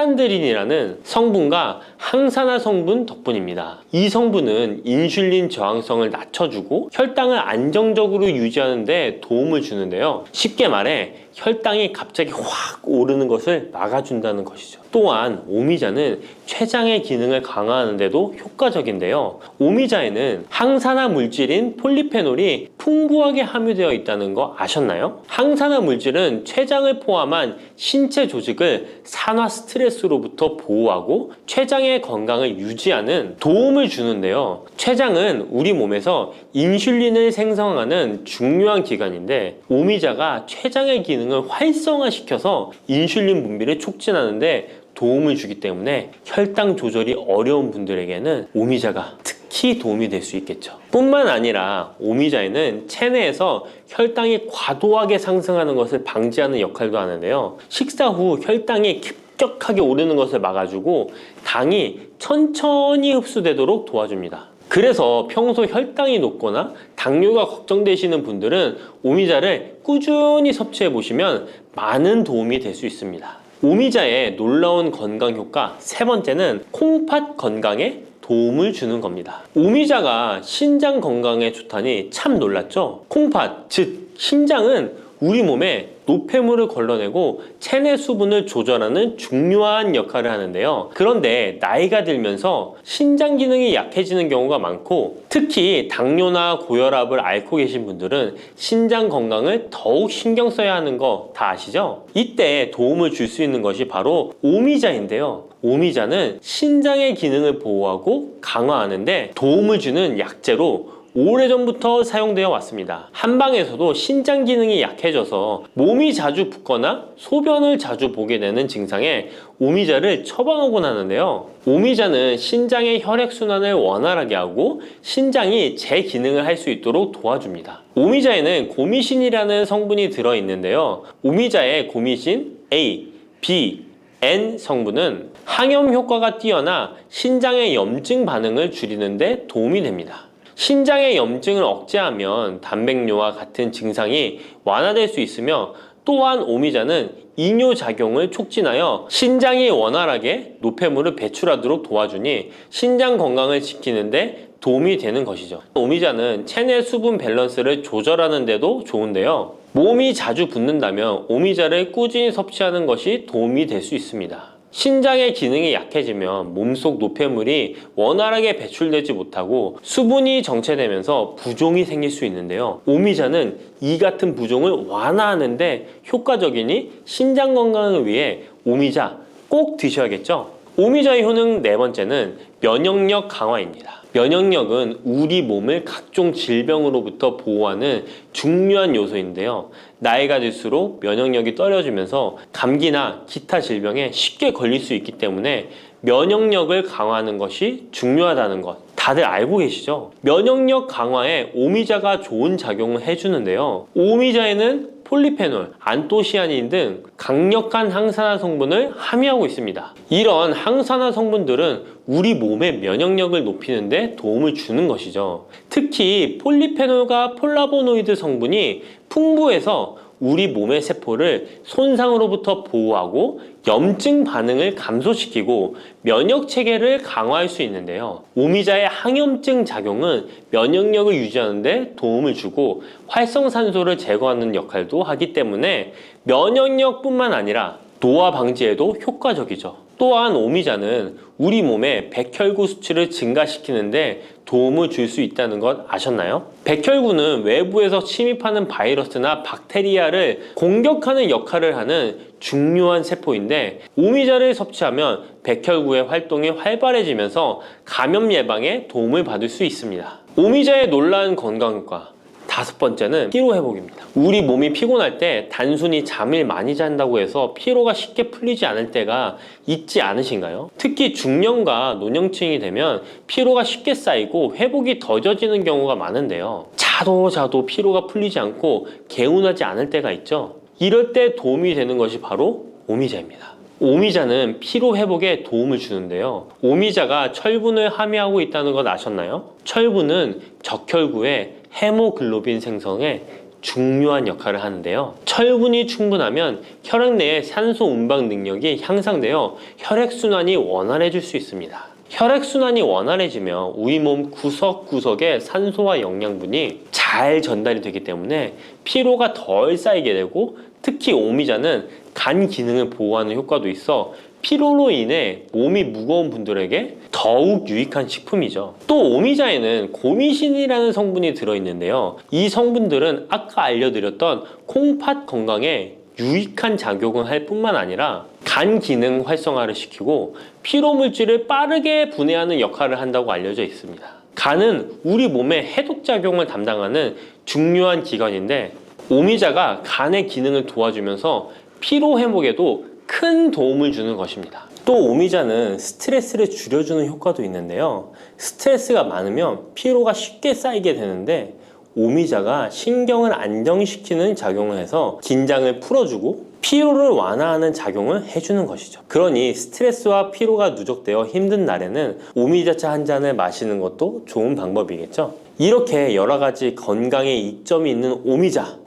시잔드린이라는 성분과 항산화 성분 덕분입니다. 이 성분은 인슐린 저항성을 낮춰주고 혈당을 안정적으로 유지하는 데 도움을 주는데요. 쉽게 말해 혈당이 갑자기 확 오르는 것을 막아준다는 것이죠. 또한 오미자는 췌장의 기능을 강화하는 데도 효과적인데요. 오미자에는 항산화 물질인 폴리페놀이 풍부하게 함유되어 있다는 거 아셨나요? 항산화 물질은 췌장을 포함한 신체 조직을 산화 스트레스로부터 보호하고 췌장의 건강을 유지하는 도움을 주는데요. 췌장은 우리 몸에서 인슐린을 생성하는 중요한 기관인데 오미자가 췌장의 기능을 활성화시켜서 인슐린 분비를 촉진하는데 도움을 주기 때문에 혈당 조절이 어려운 분들에게는 오미자가 특히 도움이 될 수 있겠죠. 뿐만 아니라 오미자에는 체내에서 혈당이 과도하게 상승하는 것을 방지하는 역할도 하는데요. 식사 후 혈당이 급격하게 오르는 것을 막아주고 당이 천천히 흡수되도록 도와줍니다. 그래서 평소 혈당이 높거나 당뇨가 걱정되시는 분들은 오미자를 꾸준히 섭취해 보시면 많은 도움이 될 수 있습니다. 오미자의 놀라운 건강 효과 세 번째는 콩팥 건강에 도움을 주는 겁니다. 오미자가 신장 건강에 좋다니 참 놀랐죠? 콩팥, 즉 신장은 우리 몸에 노폐물을 걸러내고 체내 수분을 조절하는 중요한 역할을 하는데요. 그런데 나이가 들면서 신장 기능이 약해지는 경우가 많고 특히 당뇨나 고혈압을 앓고 계신 분들은 신장 건강을 더욱 신경 써야 하는 거 다 아시죠? 이때 도움을 줄 수 있는 것이 바로 오미자인데요. 오미자는 신장의 기능을 보호하고 강화하는데 도움을 주는 약재로 오래전부터 사용되어 왔습니다. 한방에서도 신장 기능이 약해져서 몸이 자주 붓거나 소변을 자주 보게 되는 증상에 오미자를 처방하곤 하는데요. 오미자는 신장의 혈액순환을 원활하게 하고 신장이 제 기능을 할 수 있도록 도와줍니다. 오미자에는 고미신이라는 성분이 들어있는데요. 오미자의 고미신 A, B, N 성분은 항염 효과가 뛰어나 신장의 염증 반응을 줄이는 데 도움이 됩니다. 신장의 염증을 억제하면 단백뇨와 같은 증상이 완화될 수 있으며 또한 오미자는 이뇨작용을 촉진하여 신장이 원활하게 노폐물을 배출하도록 도와주니 신장 건강을 지키는데 도움이 되는 것이죠. 오미자는 체내 수분 밸런스를 조절하는 데도 좋은데요. 몸이 자주 붓는다면 오미자를 꾸준히 섭취하는 것이 도움이 될 수 있습니다. 신장의 기능이 약해지면 몸속 노폐물이 원활하게 배출되지 못하고 수분이 정체되면서 부종이 생길 수 있는데요. 오미자는 이 같은 부종을 완화하는데 효과적이니 신장 건강을 위해 오미자 꼭 드셔야겠죠. 오미자의 효능 네 번째는 면역력 강화입니다. 면역력은 우리 몸을 각종 질병으로부터 보호하는 중요한 요소인데요. 나이가 들수록 면역력이 떨어지면서 감기나 기타 질병에 쉽게 걸릴 수 있기 때문에 면역력을 강화하는 것이 중요하다는 것 다들 알고 계시죠? 면역력 강화에 오미자가 좋은 작용을 해주는데요. 오미자에는 폴리페놀, 안토시아닌 등 강력한 항산화 성분을 함유하고 있습니다. 이런 항산화 성분들은 우리 몸의 면역력을 높이는 데 도움을 주는 것이죠. 특히 폴리페놀과 폴라보노이드 성분이 풍부해서 우리 몸의 세포를 손상으로부터 보호하고 염증 반응을 감소시키고 면역 체계를 강화할 수 있는데요. 오미자의 항염증 작용은 면역력을 유지하는 데 도움을 주고 활성산소를 제거하는 역할도 하기 때문에 면역력뿐만 아니라 노화 방지에도 효과적이죠. 또한 오미자는 우리 몸의 백혈구 수치를 증가시키는데 도움을 줄 수 있다는 것 아셨나요? 백혈구는 외부에서 침입하는 바이러스나 박테리아를 공격하는 역할을 하는 중요한 세포인데 오미자를 섭취하면 백혈구의 활동이 활발해지면서 감염 예방에 도움을 받을 수 있습니다. 오미자의 놀라운 건강효과 5번째는 피로 회복입니다. 우리 몸이 피곤할 때 단순히 잠을 많이 잔다고 해서 피로가 쉽게 풀리지 않을 때가 있지 않으신가요? 특히 중년과 노년층이 되면 피로가 쉽게 쌓이고 회복이 더뎌지는 경우가 많은데요. 자도 피로가 풀리지 않고 개운하지 않을 때가 있죠. 이럴 때 도움이 되는 것이 바로 오미자입니다. 오미자는 피로 회복에 도움을 주는데요. 오미자가 철분을 함유하고 있다는 것 아셨나요? 철분은 적혈구의 헤모글로빈 생성에 중요한 역할을 하는데요. 철분이 충분하면 혈액 내의 산소 운반 능력이 향상되어 혈액순환이 원활해질 수 있습니다. 혈액순환이 원활해지면 우리 몸 구석구석에 산소와 영양분이 잘 전달이 되기 때문에 피로가 덜 쌓이게 되고 특히 오미자는 간 기능을 보호하는 효과도 있어 피로로 인해 몸이 무거운 분들에게 더욱 유익한 식품이죠. 또 오미자에는 고미신이라는 성분이 들어있는데요. 이 성분들은 아까 알려드렸던 콩팥 건강에 유익한 작용을 할 뿐만 아니라 간 기능 활성화를 시키고 피로 물질을 빠르게 분해하는 역할을 한다고 알려져 있습니다. 간은 우리 몸의 해독 작용을 담당하는 중요한 기관인데 오미자가 간의 기능을 도와주면서 피로 회복에도 큰 도움을 주는 것입니다. 또 오미자는 스트레스를 줄여주는 효과도 있는데요. 스트레스가 많으면 피로가 쉽게 쌓이게 되는데 오미자가 신경을 안정시키는 작용을 해서 긴장을 풀어주고 피로를 완화하는 작용을 해주는 것이죠. 그러니 스트레스와 피로가 누적되어 힘든 날에는 오미자차 한 잔을 마시는 것도 좋은 방법이겠죠. 이렇게 여러 가지 건강에 이점이 있는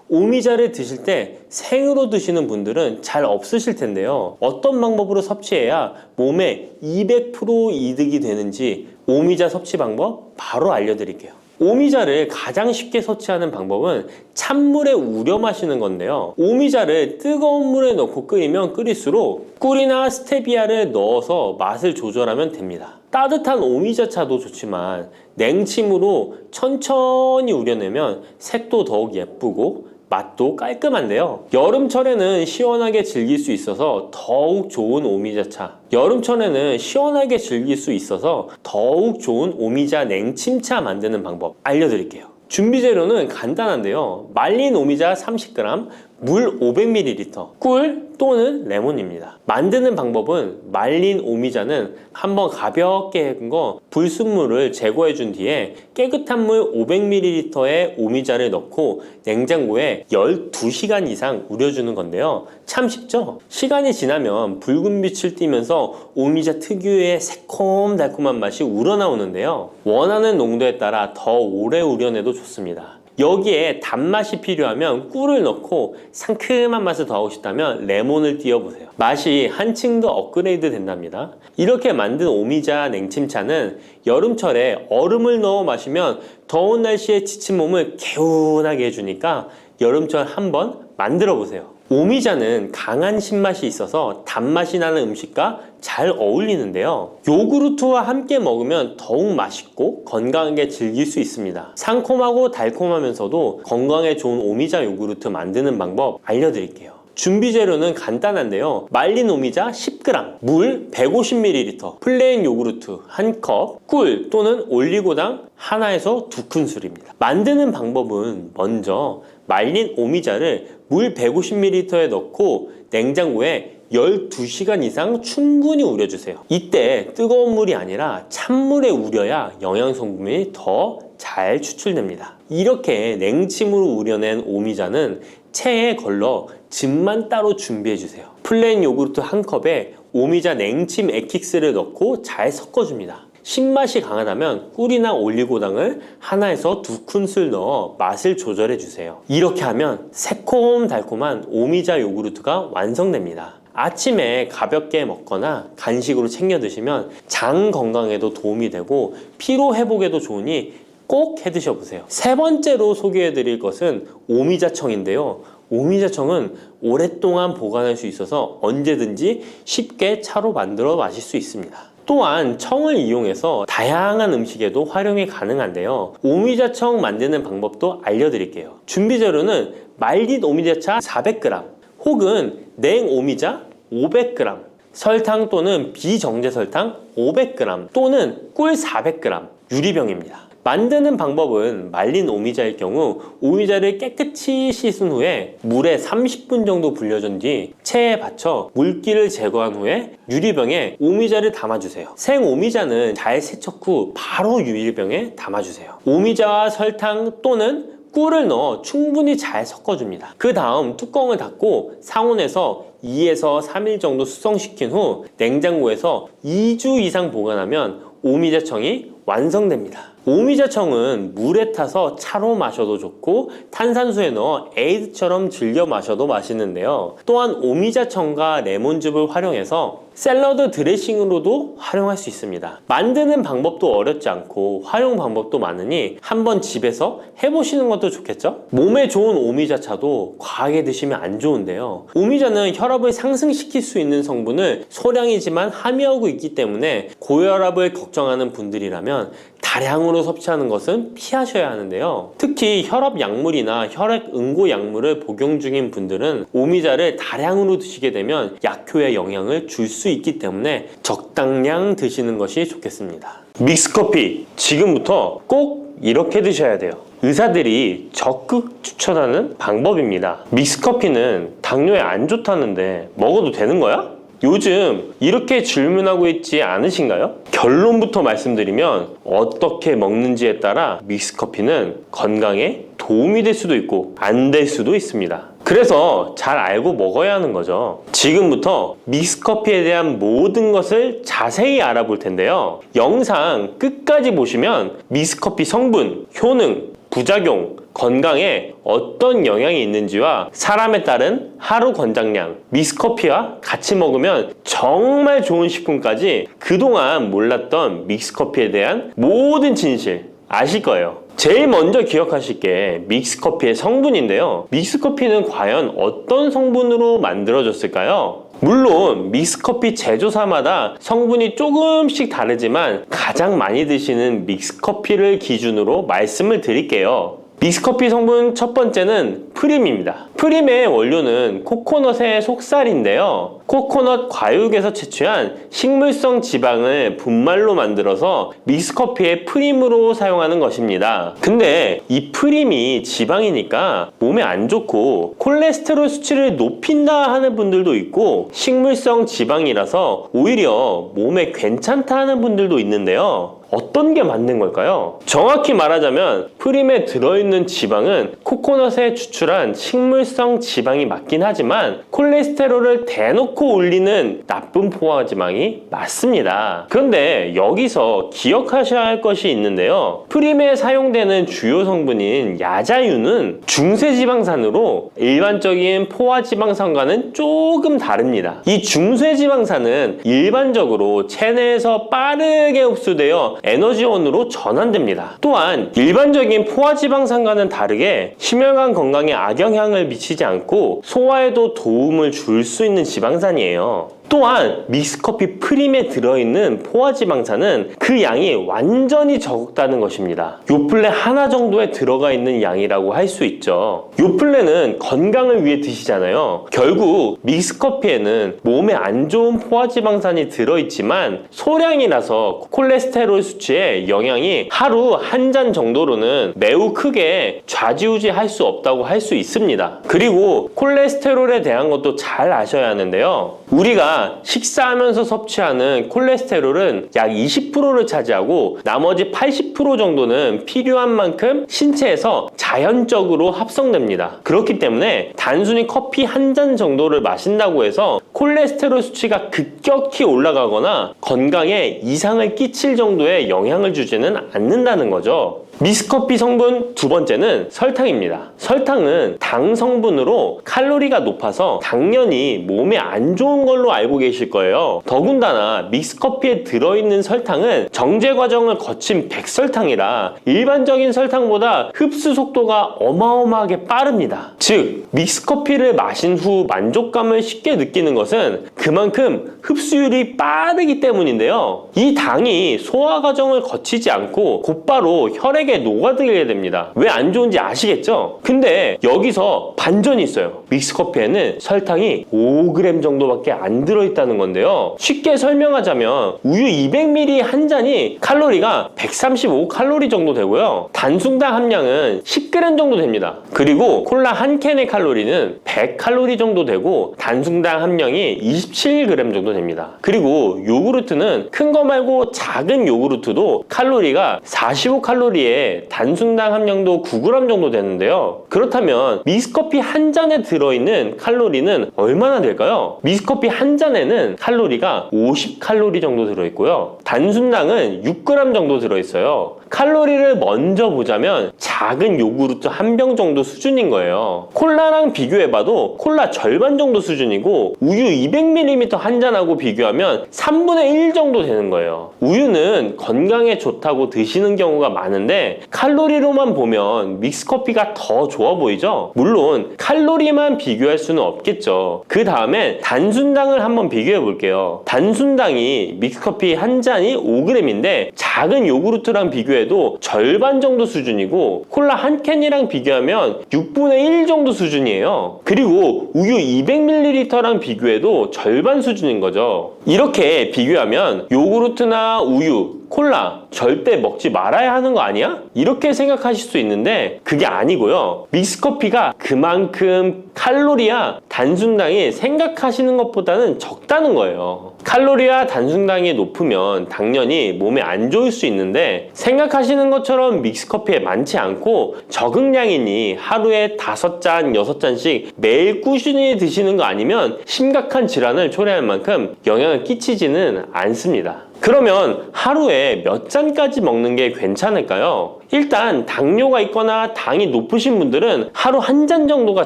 오미자를 드실 때 생으로 드시는 분들은 잘 없으실 텐데요. 어떤 방법으로 섭취해야 몸에 200% 이득이 되는지 오미자 섭취 방법 바로 알려드릴게요. 오미자를 가장 쉽게 섭취하는 방법은 찬물에 우려 마시는 건데요. 오미자를 뜨거운 물에 넣고 끓이면 끓일수록 꿀이나 스테비아를 넣어서 맛을 조절하면 됩니다. 따뜻한 오미자차도 좋지만 냉침으로 천천히 우려내면 색도 더욱 예쁘고 맛도 깔끔한데요. 여름철에는 시원하게 즐길 수 있어서 더욱 좋은 오미자차, 여름철에는 시원하게 즐길 수 있어서 더욱 좋은 오미자 냉침차 만드는 방법 알려드릴게요. 준비 재료는 간단한데요. 말린 오미자 30g, 물 500ml, 꿀 또는 레몬입니다. 만드는 방법은 말린 오미자는 한번 가볍게 헹군 거 불순물을 제거해 준 뒤에 깨끗한 물 500ml에 오미자를 넣고 냉장고에 12시간 이상 우려주는 건데요. 참 쉽죠? 시간이 지나면 붉은 빛을 띠면서 오미자 특유의 새콤달콤한 맛이 우러나오는데요. 원하는 농도에 따라 더 오래 우려내도 좋습니다. 여기에 단맛이 필요하면 꿀을 넣고 상큼한 맛을 더하고 싶다면 레몬을 띄워보세요. 맛이 한층 더 업그레이드 된답니다. 이렇게 만든 오미자 냉침차는 여름철에 얼음을 넣어 마시면 더운 날씨에 지친 몸을 개운하게 해주니까 여름철 한번 만들어 보세요. 오미자는 강한 신맛이 있어서 단맛이 나는 음식과 잘 어울리는데요. 요구르트와 함께 먹으면 더욱 맛있고 건강하게 즐길 수 있습니다. 상콤하고 달콤하면서도 건강에 좋은 오미자 요구르트 만드는 방법 알려드릴게요. 준비 재료는 간단한데요. 말린 오미자 10g, 물 150ml, 플레인 요구르트 1컵, 꿀 또는 올리고당 하나에서 2큰술입니다. 만드는 방법은 먼저 말린 오미자를 물 150ml에 넣고 냉장고에 12시간 이상 충분히 우려주세요. 이때 뜨거운 물이 아니라 찬물에 우려야 영양성분이 더 잘 추출됩니다. 이렇게 냉침으로 우려낸 오미자는 체에 걸러 즙만 따로 준비해주세요. 플레인 요구르트 1컵에 오미자 냉침 액기스를 넣고 잘 섞어줍니다. 신맛이 강하다면 꿀이나 올리고당을 하나에서 2큰술 넣어 맛을 조절해 주세요. 이렇게 하면 새콤달콤한 오미자 요구르트가 완성됩니다. 아침에 가볍게 먹거나 간식으로 챙겨 드시면 장 건강에도 도움이 되고 피로 회복에도 좋으니 꼭 해 드셔보세요. 세 번째로 소개해 드릴 것은 오미자청인데요. 오미자청은 오랫동안 보관할 수 있어서 언제든지 쉽게 차로 만들어 마실 수 있습니다. 또한 청을 이용해서 다양한 음식에도 활용이 가능한데요. 오미자청 만드는 방법도 알려드릴게요. 준비 재료는 말린 오미자차 400g 혹은 냉 오미자 500g, 설탕 또는 비정제 설탕 500g 또는 꿀 400g, 유리병입니다. 만드는 방법은 말린 오미자일 경우 오미자를 깨끗이 씻은 후에 물에 30분 정도 불려준 뒤 체에 받쳐 물기를 제거한 후에 유리병에 오미자를 담아주세요. 생 오미자는 잘 세척 후 바로 유리병에 담아주세요. 오미자와 설탕 또는 꿀을 넣어 충분히 잘 섞어줍니다. 그 다음 뚜껑을 닫고 상온에서 2에서 3일 정도 숙성시킨 후 냉장고에서 2주 이상 보관하면 오미자청이 완성됩니다. 오미자청은 물에 타서 차로 마셔도 좋고 탄산수에 넣어 에이드처럼 즐겨 마셔도 맛있는데요. 또한 오미자청과 레몬즙을 활용해서 샐러드 드레싱으로도 활용할 수 있습니다. 만드는 방법도 어렵지 않고 활용 방법도 많으니 한번 집에서 해보시는 것도 좋겠죠? 몸에 좋은 오미자차도 과하게 드시면 안 좋은데요. 오미자는 혈압을 상승시킬 수 있는 성분을 소량이지만 함유하고 있기 때문에 고혈압을 걱정하는 분들이라면 다량으로 섭취하는 것은 피하셔야 하는데요. 특히 혈압 약물이나 혈액 응고 약물을 복용 중인 분들은 오미자를 다량으로 드시게 되면 약효에 영향을 줄 수 있기 때문에 적당량 드시는 것이 좋겠습니다. 믹스커피 지금부터 꼭 이렇게 드셔야 돼요. 의사들이 적극 추천하는 방법입니다. 믹스커피는 당뇨에 안 좋다는데 먹어도 되는 거야? 요즘 이렇게 질문하고 있지 않으신가요? 결론부터 말씀드리면 어떻게 먹는지에 따라 믹스커피는 건강에 도움이 될 수도 있고 안 될 수도 있습니다. 그래서 잘 알고 먹어야 하는 거죠. 지금부터 믹스커피에 대한 모든 것을 자세히 알아볼 텐데요. 영상 끝까지 보시면 믹스커피 성분, 효능, 부작용, 건강에 어떤 영향이 있는지와 사람에 따른 하루 권장량, 믹스커피와 같이 먹으면 정말 좋은 식품까지 그동안 몰랐던 믹스커피에 대한 모든 진실 아실 거예요. 제일 먼저 기억하실 게 믹스커피의 성분인데요. 믹스커피는 과연 어떤 성분으로 만들어졌을까요? 물론 믹스커피 제조사마다 성분이 조금씩 다르지만 가장 많이 드시는 믹스커피를 기준으로 말씀을 드릴게요. 믹스커피 성분 첫 번째는 프림입니다. 프림의 원료는 코코넛의 속살인데요. 코코넛 과육에서 채취한 식물성 지방을 분말로 만들어서 믹스커피의 프림으로 사용하는 것입니다. 근데 이 프림이 지방이니까 몸에 안 좋고 콜레스테롤 수치를 높인다 하는 분들도 있고 식물성 지방이라서 오히려 몸에 괜찮다 하는 분들도 있는데요. 어떤 게 맞는 걸까요? 정확히 말하자면 프림에 들어있는 지방은 코코넛에 추출한 식물성 지방이 맞긴 하지만 콜레스테롤을 대놓고 올리는 나쁜 포화지방이 맞습니다. 그런데 여기서 기억하셔야 할 것이 있는데요. 프림에 사용되는 주요 성분인 야자유는 중쇄지방산으로 일반적인 포화지방산과는 조금 다릅니다. 이 중쇄지방산은 일반적으로 체내에서 빠르게 흡수되어 에너지원으로 전환됩니다. 또한 일반적인 포화지방산과는 다르게 심혈관 건강에 악영향을 미치지 않고 소화에도 도움을 줄 수 있는 지방산이에요. 또한 믹스커피 프림에 들어있는 포화지방산은 그 양이 완전히 적다는 것입니다. 요플레 하나 정도에 들어가 있는 양이라고 할 수 있죠. 요플레는 건강을 위해 드시잖아요. 결국 믹스커피에는 몸에 안 좋은 포화지방산이 들어있지만 소량이라서 콜레스테롤 수치에 영향이 하루 한 잔 정도로는 매우 크게 좌지우지할 수 없다고 할 수 있습니다. 그리고 콜레스테롤에 대한 것도 잘 아셔야 하는데요. 우리가 식사하면서 섭취하는 콜레스테롤은 약 20%를 차지하고 나머지 80% 정도는 필요한 만큼 신체에서 자연적으로 합성됩니다. 그렇기 때문에 단순히 커피 한 잔 정도를 마신다고 해서 콜레스테롤 수치가 급격히 올라가거나 건강에 이상을 끼칠 정도의 영향을 주지는 않는다는 거죠. 믹스커피 성분 두 번째는 설탕입니다. 설탕은 당 성분으로 칼로리가 높아서 당연히 몸에 안 좋은 걸로 알고 계실 거예요. 더군다나 믹스커피에 들어있는 설탕은 정제 과정을 거친 백설탕이라 일반적인 설탕보다 흡수 속도가 어마어마하게 빠릅니다. 즉, 믹스커피를 마신 후 만족감을 쉽게 느끼는 것은 그만큼 흡수율이 빠르기 때문인데요. 이 당이 소화 과정을 거치지 않고 곧바로 혈액에 녹아들게 됩니다. 왜 안 좋은지 아시겠죠? 근데 여기서 반전이 있어요. 믹스커피에는 설탕이 5g 정도밖에 안 들어있다는 건데요. 쉽게 설명하자면 우유 200ml 한 잔이 칼로리가 135칼로리 정도 되고요. 단순당 함량은 10g 정도 됩니다. 그리고 콜라 한 캔의 칼로리는 100칼로리 정도 되고 단순당 함량이 27g 정도 됩니다. 그리고 요구르트는 큰 거 말고 작은 요구르트도 칼로리가 45칼로리에 단순당 함량도 9g 정도 되는데요. 그렇다면 믹스커피 한 잔에 들어있는 칼로리는 얼마나 될까요? 믹스커피 한 잔에는 칼로리가 50칼로리 정도 들어있고요. 단순당은 6g 정도 들어있어요. 칼로리를 먼저 보자면 작은 요구르트 한 병 정도 수준인 거예요. 콜라랑 비교해봐도 콜라 절반 정도 수준이고 우유 200ml 한 잔하고 비교하면 3분의 1 정도 되는 거예요. 우유는 건강에 좋다고 드시는 경우가 많은데 칼로리로만 보면 믹스커피가 더 좋아 보이죠? 물론 칼로리만 비교할 수는 없겠죠. 그 다음에 단순당을 한번 비교해 볼게요. 단순당이 믹스커피 한 잔이 5g인데 작은 요구르트랑 비교해도 절반 정도 수준이고 콜라 한 캔이랑 비교하면 6분의 1 정도 수준이에요. 그리고 우유 200ml랑 비교해도 절반 수준인 거죠. 이렇게 비교하면 요구르트나 우유, 콜라 절대 먹지 말아야 하는 거 아니야? 이렇게 생각하실 수 있는데 그게 아니고요. 믹스커피가 그만큼 칼로리와 단순당이 생각하시는 것보다는 적다는 거예요. 칼로리와 단순당이 높으면 당연히 몸에 안 좋을 수 있는데 생각하시는 것처럼 믹스커피에 많지 않고 적응량이니 하루에 5잔, 6잔씩 매일 꾸준히 드시는 거 아니면 심각한 질환을 초래할 만큼 영향을 끼치지는 않습니다. 그러면 하루에 몇 잔까지 먹는 게 괜찮을까요? 일단 당뇨가 있거나 당이 높으신 분들은 하루 한 잔 정도가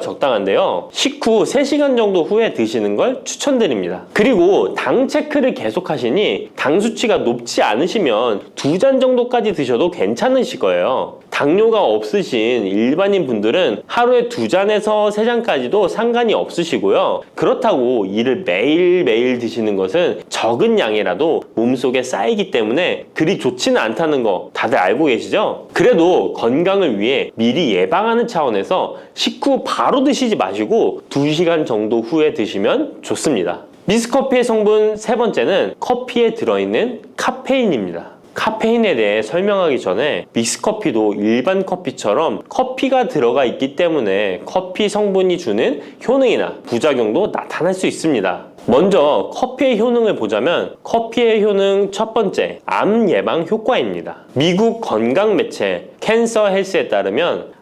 적당한데요. 식후 3시간 정도 후에 드시는 걸 추천드립니다. 그리고 당 체크를 계속 하시니 당 수치가 높지 않으시면 2잔 정도까지 드셔도 괜찮으실 거예요. 당뇨가 없으신 일반인 분들은 하루에 2잔에서 3잔까지도 상관이 없으시고요. 그렇다고 이를 매일매일 드시는 것은 적은 양이라도 몸속에 쌓이기 때문에 그리 좋지는 않다는 거 다들 알고 계시죠? 그래도 건강을 위해 미리 예방하는 차원에서 식후 바로 드시지 마시고 2시간 정도 후에 드시면 좋습니다. 믹스커피의 성분 세 번째는 커피에 들어있는 카페인입니다. 카페인에 대해 설명하기 전에 믹스커피도 일반 커피처럼 커피가 들어가 있기 때문에 커피 성분이 주는 효능이나 부작용도 나타날 수 있습니다. 먼저 커피의 효능을 보자면 커피의 효능 첫 번째, 암 예방 효과입니다. 미국 건강 매체 캔서 헬스에 따르면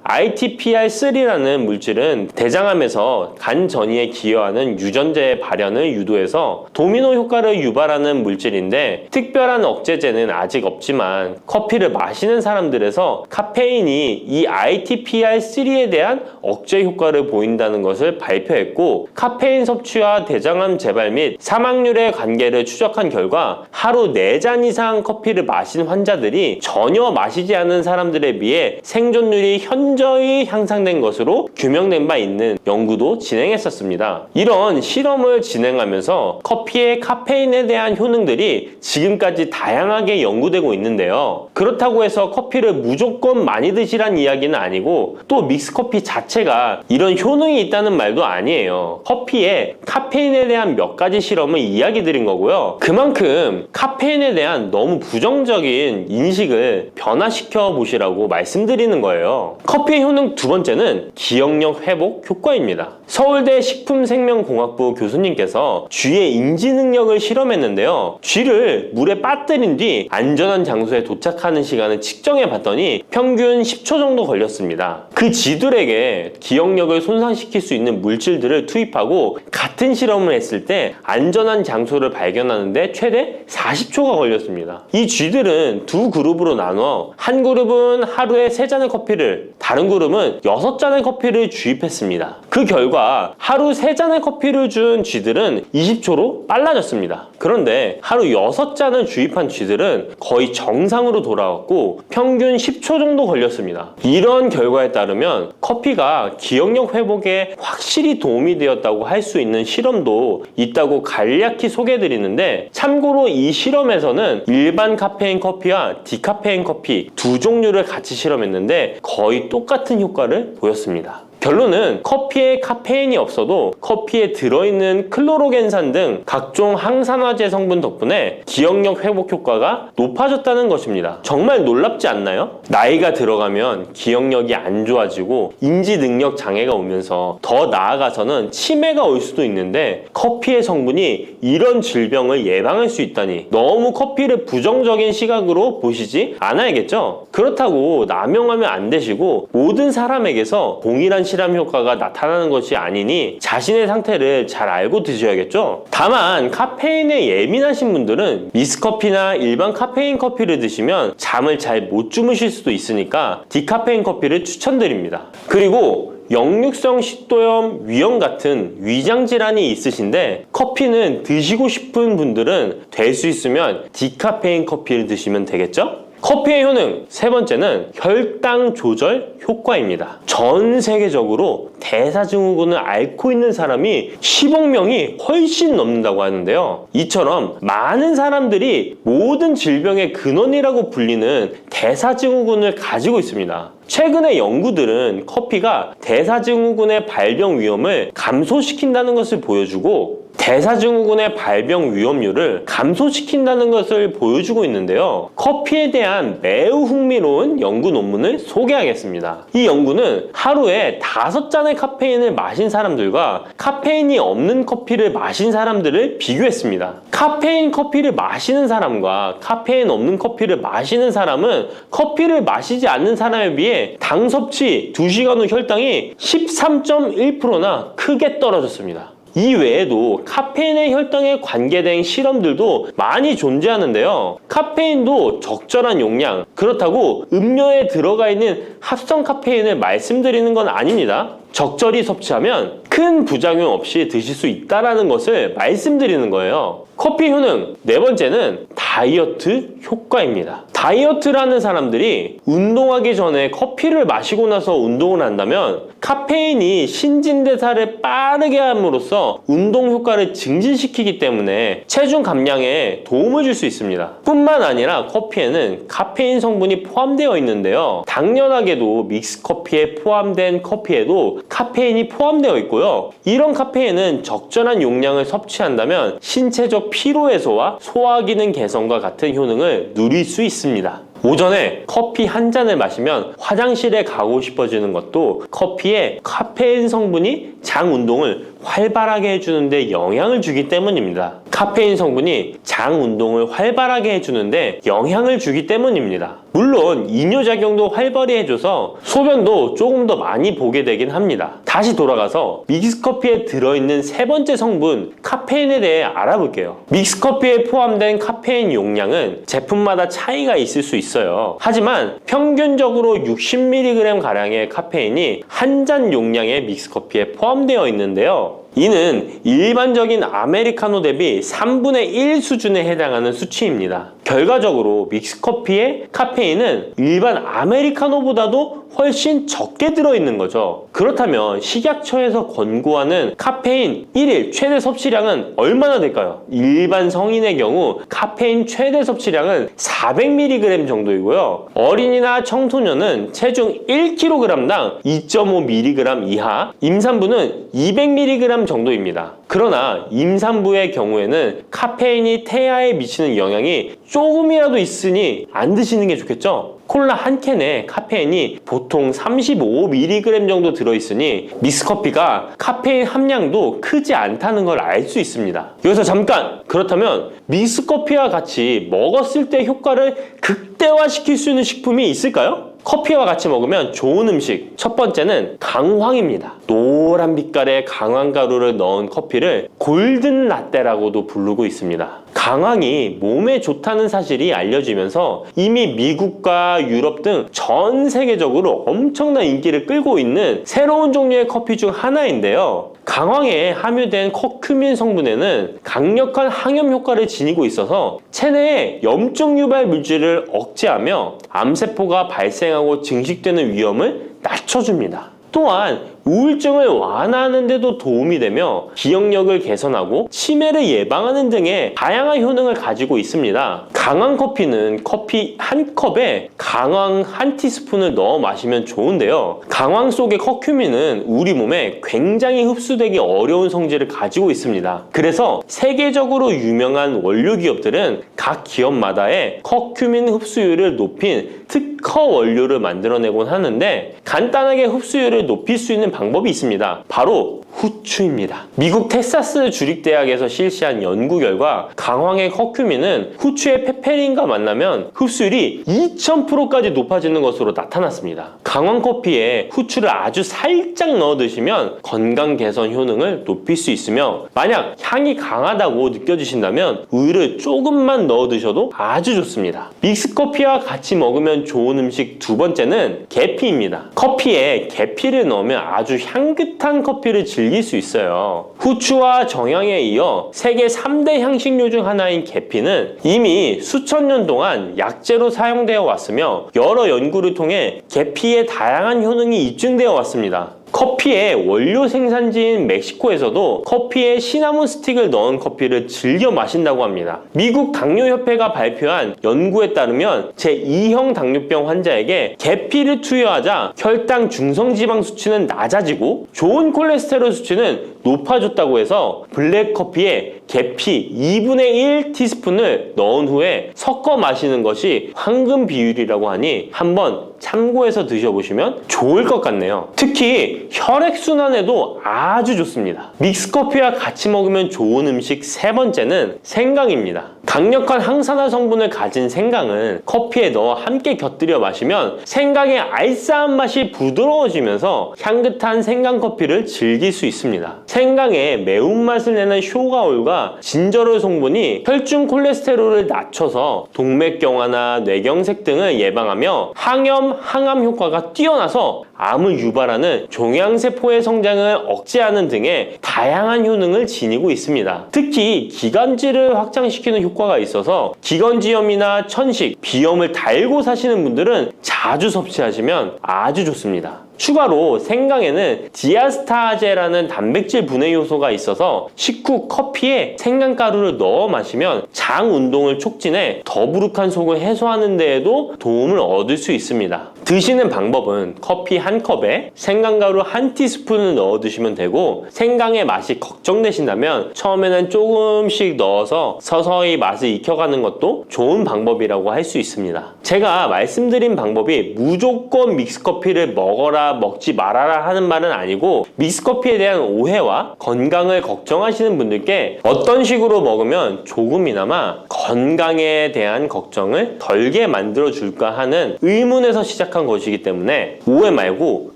ITPR3라는 물질은 대장암에서 간 전이에 기여하는 유전자의 발현을 유도해서 도미노 효과를 유발하는 물질인데 특별한 억제제는 아직 없지만 커피를 마시는 사람들에서 카페인이 이 ITPR3에 대한 억제 효과를 보인다는 것을 발표했고 카페인 섭취와 대장암 재발 및 사망률의 관계를 추적한 결과 하루 4잔 이상 커피를 마신 환자들이 전혀 마시지 않은 사람들에 비해 생존율이 현저히 향상된 것으로 규명된 바 있는 연구도 진행했었습니다. 이런 실험을 진행하면서 커피의 카페인에 대한 효능들이 지금까지 다양하게 연구되고 있는데요. 그렇다고 해서 커피를 무조건 많이 드시란 이야기는 아니고 또 믹스커피 자체가 이런 효능이 있다는 말도 아니에요. 커피에 카페인에 대한 몇 가지 실험을 이야기 드린 거고요. 그만큼 카페인에 대한 너무 부정적인 인식을 변화시켜 보시라고 말씀드리는 거예요. 커피의 효능 두 번째는 기억력 회복 효과입니다. 서울대 식품생명공학부 교수님께서 쥐의 인지 능력을 실험했는데요. 쥐를 물에 빠뜨린 뒤 안전한 장소에 도착하는 시간을 측정해 봤더니 평균 10초 정도 걸렸습니다. 그 쥐들에게 기억력을 손상시킬 수 있는 물질들을 투입하고 같은 실험을 했을 때 때 안전한 장소를 발견하는데 최대 40초가 걸렸습니다. 이 쥐들은 두 그룹으로 나눠 한 그룹은 하루에 3잔의 커피를, 다른 그룹은 6잔의 커피를 주입했습니다. 그 결과 하루 3잔의 커피를 준 쥐들은 20초로 빨라졌습니다. 그런데 하루 6잔을 주입한 쥐들은 거의 정상으로 돌아왔고 평균 10초 정도 걸렸습니다. 이런 결과에 따르면 커피가 기억력 회복에 확실히 도움이 되었다고 할 수 있는 실험도 있다고 간략히 소개해드리는데, 참고로 이 실험에서는 일반 카페인 커피와 디카페인 커피 두 종류를 같이 실험했는데 거의 똑같은 효과를 보였습니다. 결론은 커피에 카페인이 없어도 커피에 들어있는 클로로겐산 등 각종 항산화제 성분 덕분에 기억력 회복 효과가 높아졌다는 것입니다. 정말 놀랍지 않나요? 나이가 들어가면 기억력이 안 좋아지고 인지 능력 장애가 오면서 더 나아가서는 치매가 올 수도 있는데 커피의 성분이 이런 질병을 예방할 수 있다니 너무 커피를 부정적인 시각으로 보시지 않아야겠죠? 그렇다고 남용하면 안 되시고 모든 사람에게서 동일한 실험 효과가 나타나는 것이 아니니 자신의 상태를 잘 알고 드셔야겠죠? 다만 카페인에 예민하신 분들은 믹스커피나 일반 카페인 커피를 드시면 잠을 잘 못 주무실 수도 있으니까 디카페인 커피를 추천드립니다. 그리고 역류성 식도염, 위염 같은 위장 질환이 있으신데 커피는 드시고 싶은 분들은 될 수 있으면 디카페인 커피를 드시면 되겠죠? 커피의 효능 세 번째는 혈당 조절 효과입니다. 전 세계적으로 대사증후군을 앓고 있는 사람이 10억 명이 훨씬 넘는다고 하는데요. 이처럼 많은 사람들이 모든 질병의 근원이라고 불리는 대사증후군을 가지고 있습니다. 최근의 연구들은 커피가 대사증후군의 발병 위험을 감소시킨다는 것을 보여주고 대사증후군의 발병 위험률을 감소시킨다는 것을 보여주고 있는데요. 커피에 대한 매우 흥미로운 연구 논문을 소개하겠습니다. 이 연구는 하루에 5잔의 카페인을 마신 사람들과 카페인이 없는 커피를 마신 사람들을 비교했습니다. 카페인 커피를 마시는 사람과 카페인 없는 커피를 마시는 사람은 커피를 마시지 않는 사람에 비해 당 섭취 2시간 후 혈당이 13.1%나 크게 떨어졌습니다. 이 외에도 카페인의 혈당에 관계된 실험들도 많이 존재하는데요. 카페인도 적절한 용량, 그렇다고 음료에 들어가 있는 합성 카페인을 말씀드리는 건 아닙니다. 적절히 섭취하면 큰 부작용 없이 드실 수 있다는 것을 말씀드리는 거예요. 커피 효능 네 번째는 다이어트 효과입니다. 다이어트라는 사람들이 운동하기 전에 커피를 마시고 나서 운동을 한다면 카페인이 신진대사를 빠르게 함으로써 운동 효과를 증진시키기 때문에 체중 감량에 도움을 줄 수 있습니다. 뿐만 아니라 커피에는 카페인 성분이 포함되어 있는데요. 당연하게도 믹스커피에 포함된 커피에도 카페인이 포함되어 있고요. 이런 카페인은 적절한 용량을 섭취한다면 신체적 피로 해소와 소화 기능 개선과 같은 효능을 누릴 수 있습니다. 오전에 커피 한 잔을 마시면 화장실에 가고 싶어지는 것도 커피에 카페인 성분이 장 운동을 활발하게 해주는데 영향을 주기 때문입니다. 카페인 성분이 장 운동을 활발하게 해주는데 영향을 주기 때문입니다. 물론 이뇨작용도 활발히 해줘서 소변도 조금 더 많이 보게 되긴 합니다. 다시 돌아가서 믹스커피에 들어있는 세 번째 성분 카페인에 대해 알아볼게요. 믹스커피에 포함된 카페인 용량은 제품마다 차이가 있을 수 있어요. 하지만 평균적으로 60mg 가량의 카페인이 한 잔 용량의 믹스커피에 포함되어 있는데요. 이는 일반적인 아메리카노 대비 3분의 1 수준에 해당하는 수치입니다. 결과적으로 믹스커피의 카페인은 일반 아메리카노보다도 훨씬 적게 들어있는 거죠. 그렇다면 식약처에서 권고하는 카페인 1일 최대 섭취량은 얼마나 될까요? 일반 성인의 경우 카페인 최대 섭취량은 400mg 정도이고요. 어린이나 청소년은 체중 1kg당 2.5mg 이하, 임산부는 200mg 정도입니다. 그러나 임산부의 경우에는 카페인이 태아에 미치는 영향이 조금이라도 있으니 안 드시는 게 좋겠죠? 콜라 한 캔에 카페인이 보통 35mg 정도 들어있으니 믹스커피가 카페인 함량도 크지 않다는 걸 알 수 있습니다. 여기서 잠깐! 그렇다면 믹스커피와 같이 먹었을 때 효과를 극대화시킬 수 있는 식품이 있을까요? 커피와 같이 먹으면 좋은 음식 첫 번째는 강황입니다. 노란 빛깔의 강황가루를 넣은 커피를 골든 라떼라고도 부르고 있습니다. 강황이 몸에 좋다는 사실이 알려지면서 이미 미국과 유럽 등 전 세계적으로 엄청난 인기를 끌고 있는 새로운 종류의 커피 중 하나인데요. 강황에 함유된 커큐민 성분에는 강력한 항염 효과를 지니고 있어서 체내에 염증 유발 물질을 억제하며 암세포가 발생하고 증식되는 위험을 낮춰줍니다. 또한 우울증을 완화하는 데도 도움이 되며 기억력을 개선하고 치매를 예방하는 등의 다양한 효능을 가지고 있습니다. 강황 커피는 커피 한 컵에 강황 한 티스푼을 넣어 마시면 좋은데요. 강황 속의 커큐민은 우리 몸에 굉장히 흡수되기 어려운 성질을 가지고 있습니다. 그래서 세계적으로 유명한 원료 기업들은 각 기업마다의 커큐민 흡수율을 높인 특허 원료를 만들어내곤 하는데 간단하게 흡수율을 높일 수 있는 방법이 있습니다. 바로 후추입니다. 미국 텍사스 주립대학에서 실시한 연구 결과 강황의 커큐민은 후추의 페페린과 만나면 흡수율이 2000%까지 높아지는 것으로 나타났습니다. 강황 커피에 후추를 아주 살짝 넣어 드시면 건강 개선 효능을 높일 수 있으며 만약 향이 강하다고 느껴지신다면 우유를 조금만 넣어 드셔도 아주 좋습니다. 믹스커피와 같이 먹으면 좋은 음식 두 번째는 계피입니다. 커피에 계피를 넣으면 아주 향긋한 커피를 즐길 수 있어요. 후추와 정향에 이어 세계 3대 향신료 중 하나인 계피는 이미 수천 년 동안 약재로 사용되어 왔으며 여러 연구를 통해 계피의 다양한 효능이 입증되어 왔습니다. 커피의 원료 생산지인 멕시코에서도 커피에 시나몬 스틱을 넣은 커피를 즐겨 마신다고 합니다. 미국 당뇨협회가 발표한 연구에 따르면 제2형 당뇨병 환자에게 계피를 투여하자 혈당 중성지방 수치는 낮아지고 좋은 콜레스테롤 수치는 높아졌다고 해서 블랙커피에 계피 2분의 1 티스푼을 넣은 후에 섞어 마시는 것이 황금 비율이라고 하니 한번 참고해서 드셔보시면 좋을 것 같네요. 특히 혈액순환에도 아주 좋습니다. 믹스커피와 같이 먹으면 좋은 음식 세 번째는 생강입니다. 강력한 항산화 성분을 가진 생강은 커피에 넣어 함께 곁들여 마시면 생강의 알싸한 맛이 부드러워지면서 향긋한 생강커피를 즐길 수 있습니다. 생강의 매운맛을 내는 쇼가올과 진저롤 성분이 혈중 콜레스테롤을 낮춰서 동맥경화나 뇌경색 등을 예방하며 항염, 항암 효과가 뛰어나서 암을 유발하는 종양세포의 성장을 억제하는 등의 다양한 효능을 지니고 있습니다. 특히 기관지를 확장시키는 효과가 있어서 기관지염이나 천식, 비염을 달고 사시는 분들은 자주 섭취하시면 아주 좋습니다. 추가로 생강에는 디아스타제라는 단백질 분해 요소가 있어서 식후 커피에 생강가루를 넣어 마시면 장 운동을 촉진해 더부룩한 속을 해소하는 데에도 도움을 얻을 수 있습니다. 드시는 방법은 커피 한 컵에 생강가루 한 티스푼을 넣어 드시면 되고 생강의 맛이 걱정되신다면 처음에는 조금씩 넣어서 서서히 맛을 익혀가는 것도 좋은 방법이라고 할 수 있습니다. 제가 말씀드린 방법이 무조건 믹스커피를 먹어라 먹지 말아라 하는 말은 아니고 믹스커피에 대한 오해와 건강을 걱정하시는 분들께 어떤 식으로 먹으면 조금이나마 건강에 대한 걱정을 덜게 만들어 줄까 하는 의문에서 시작한 것이기 때문에 오해 말고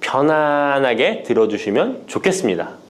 편안하게 들어주시면 좋겠습니다.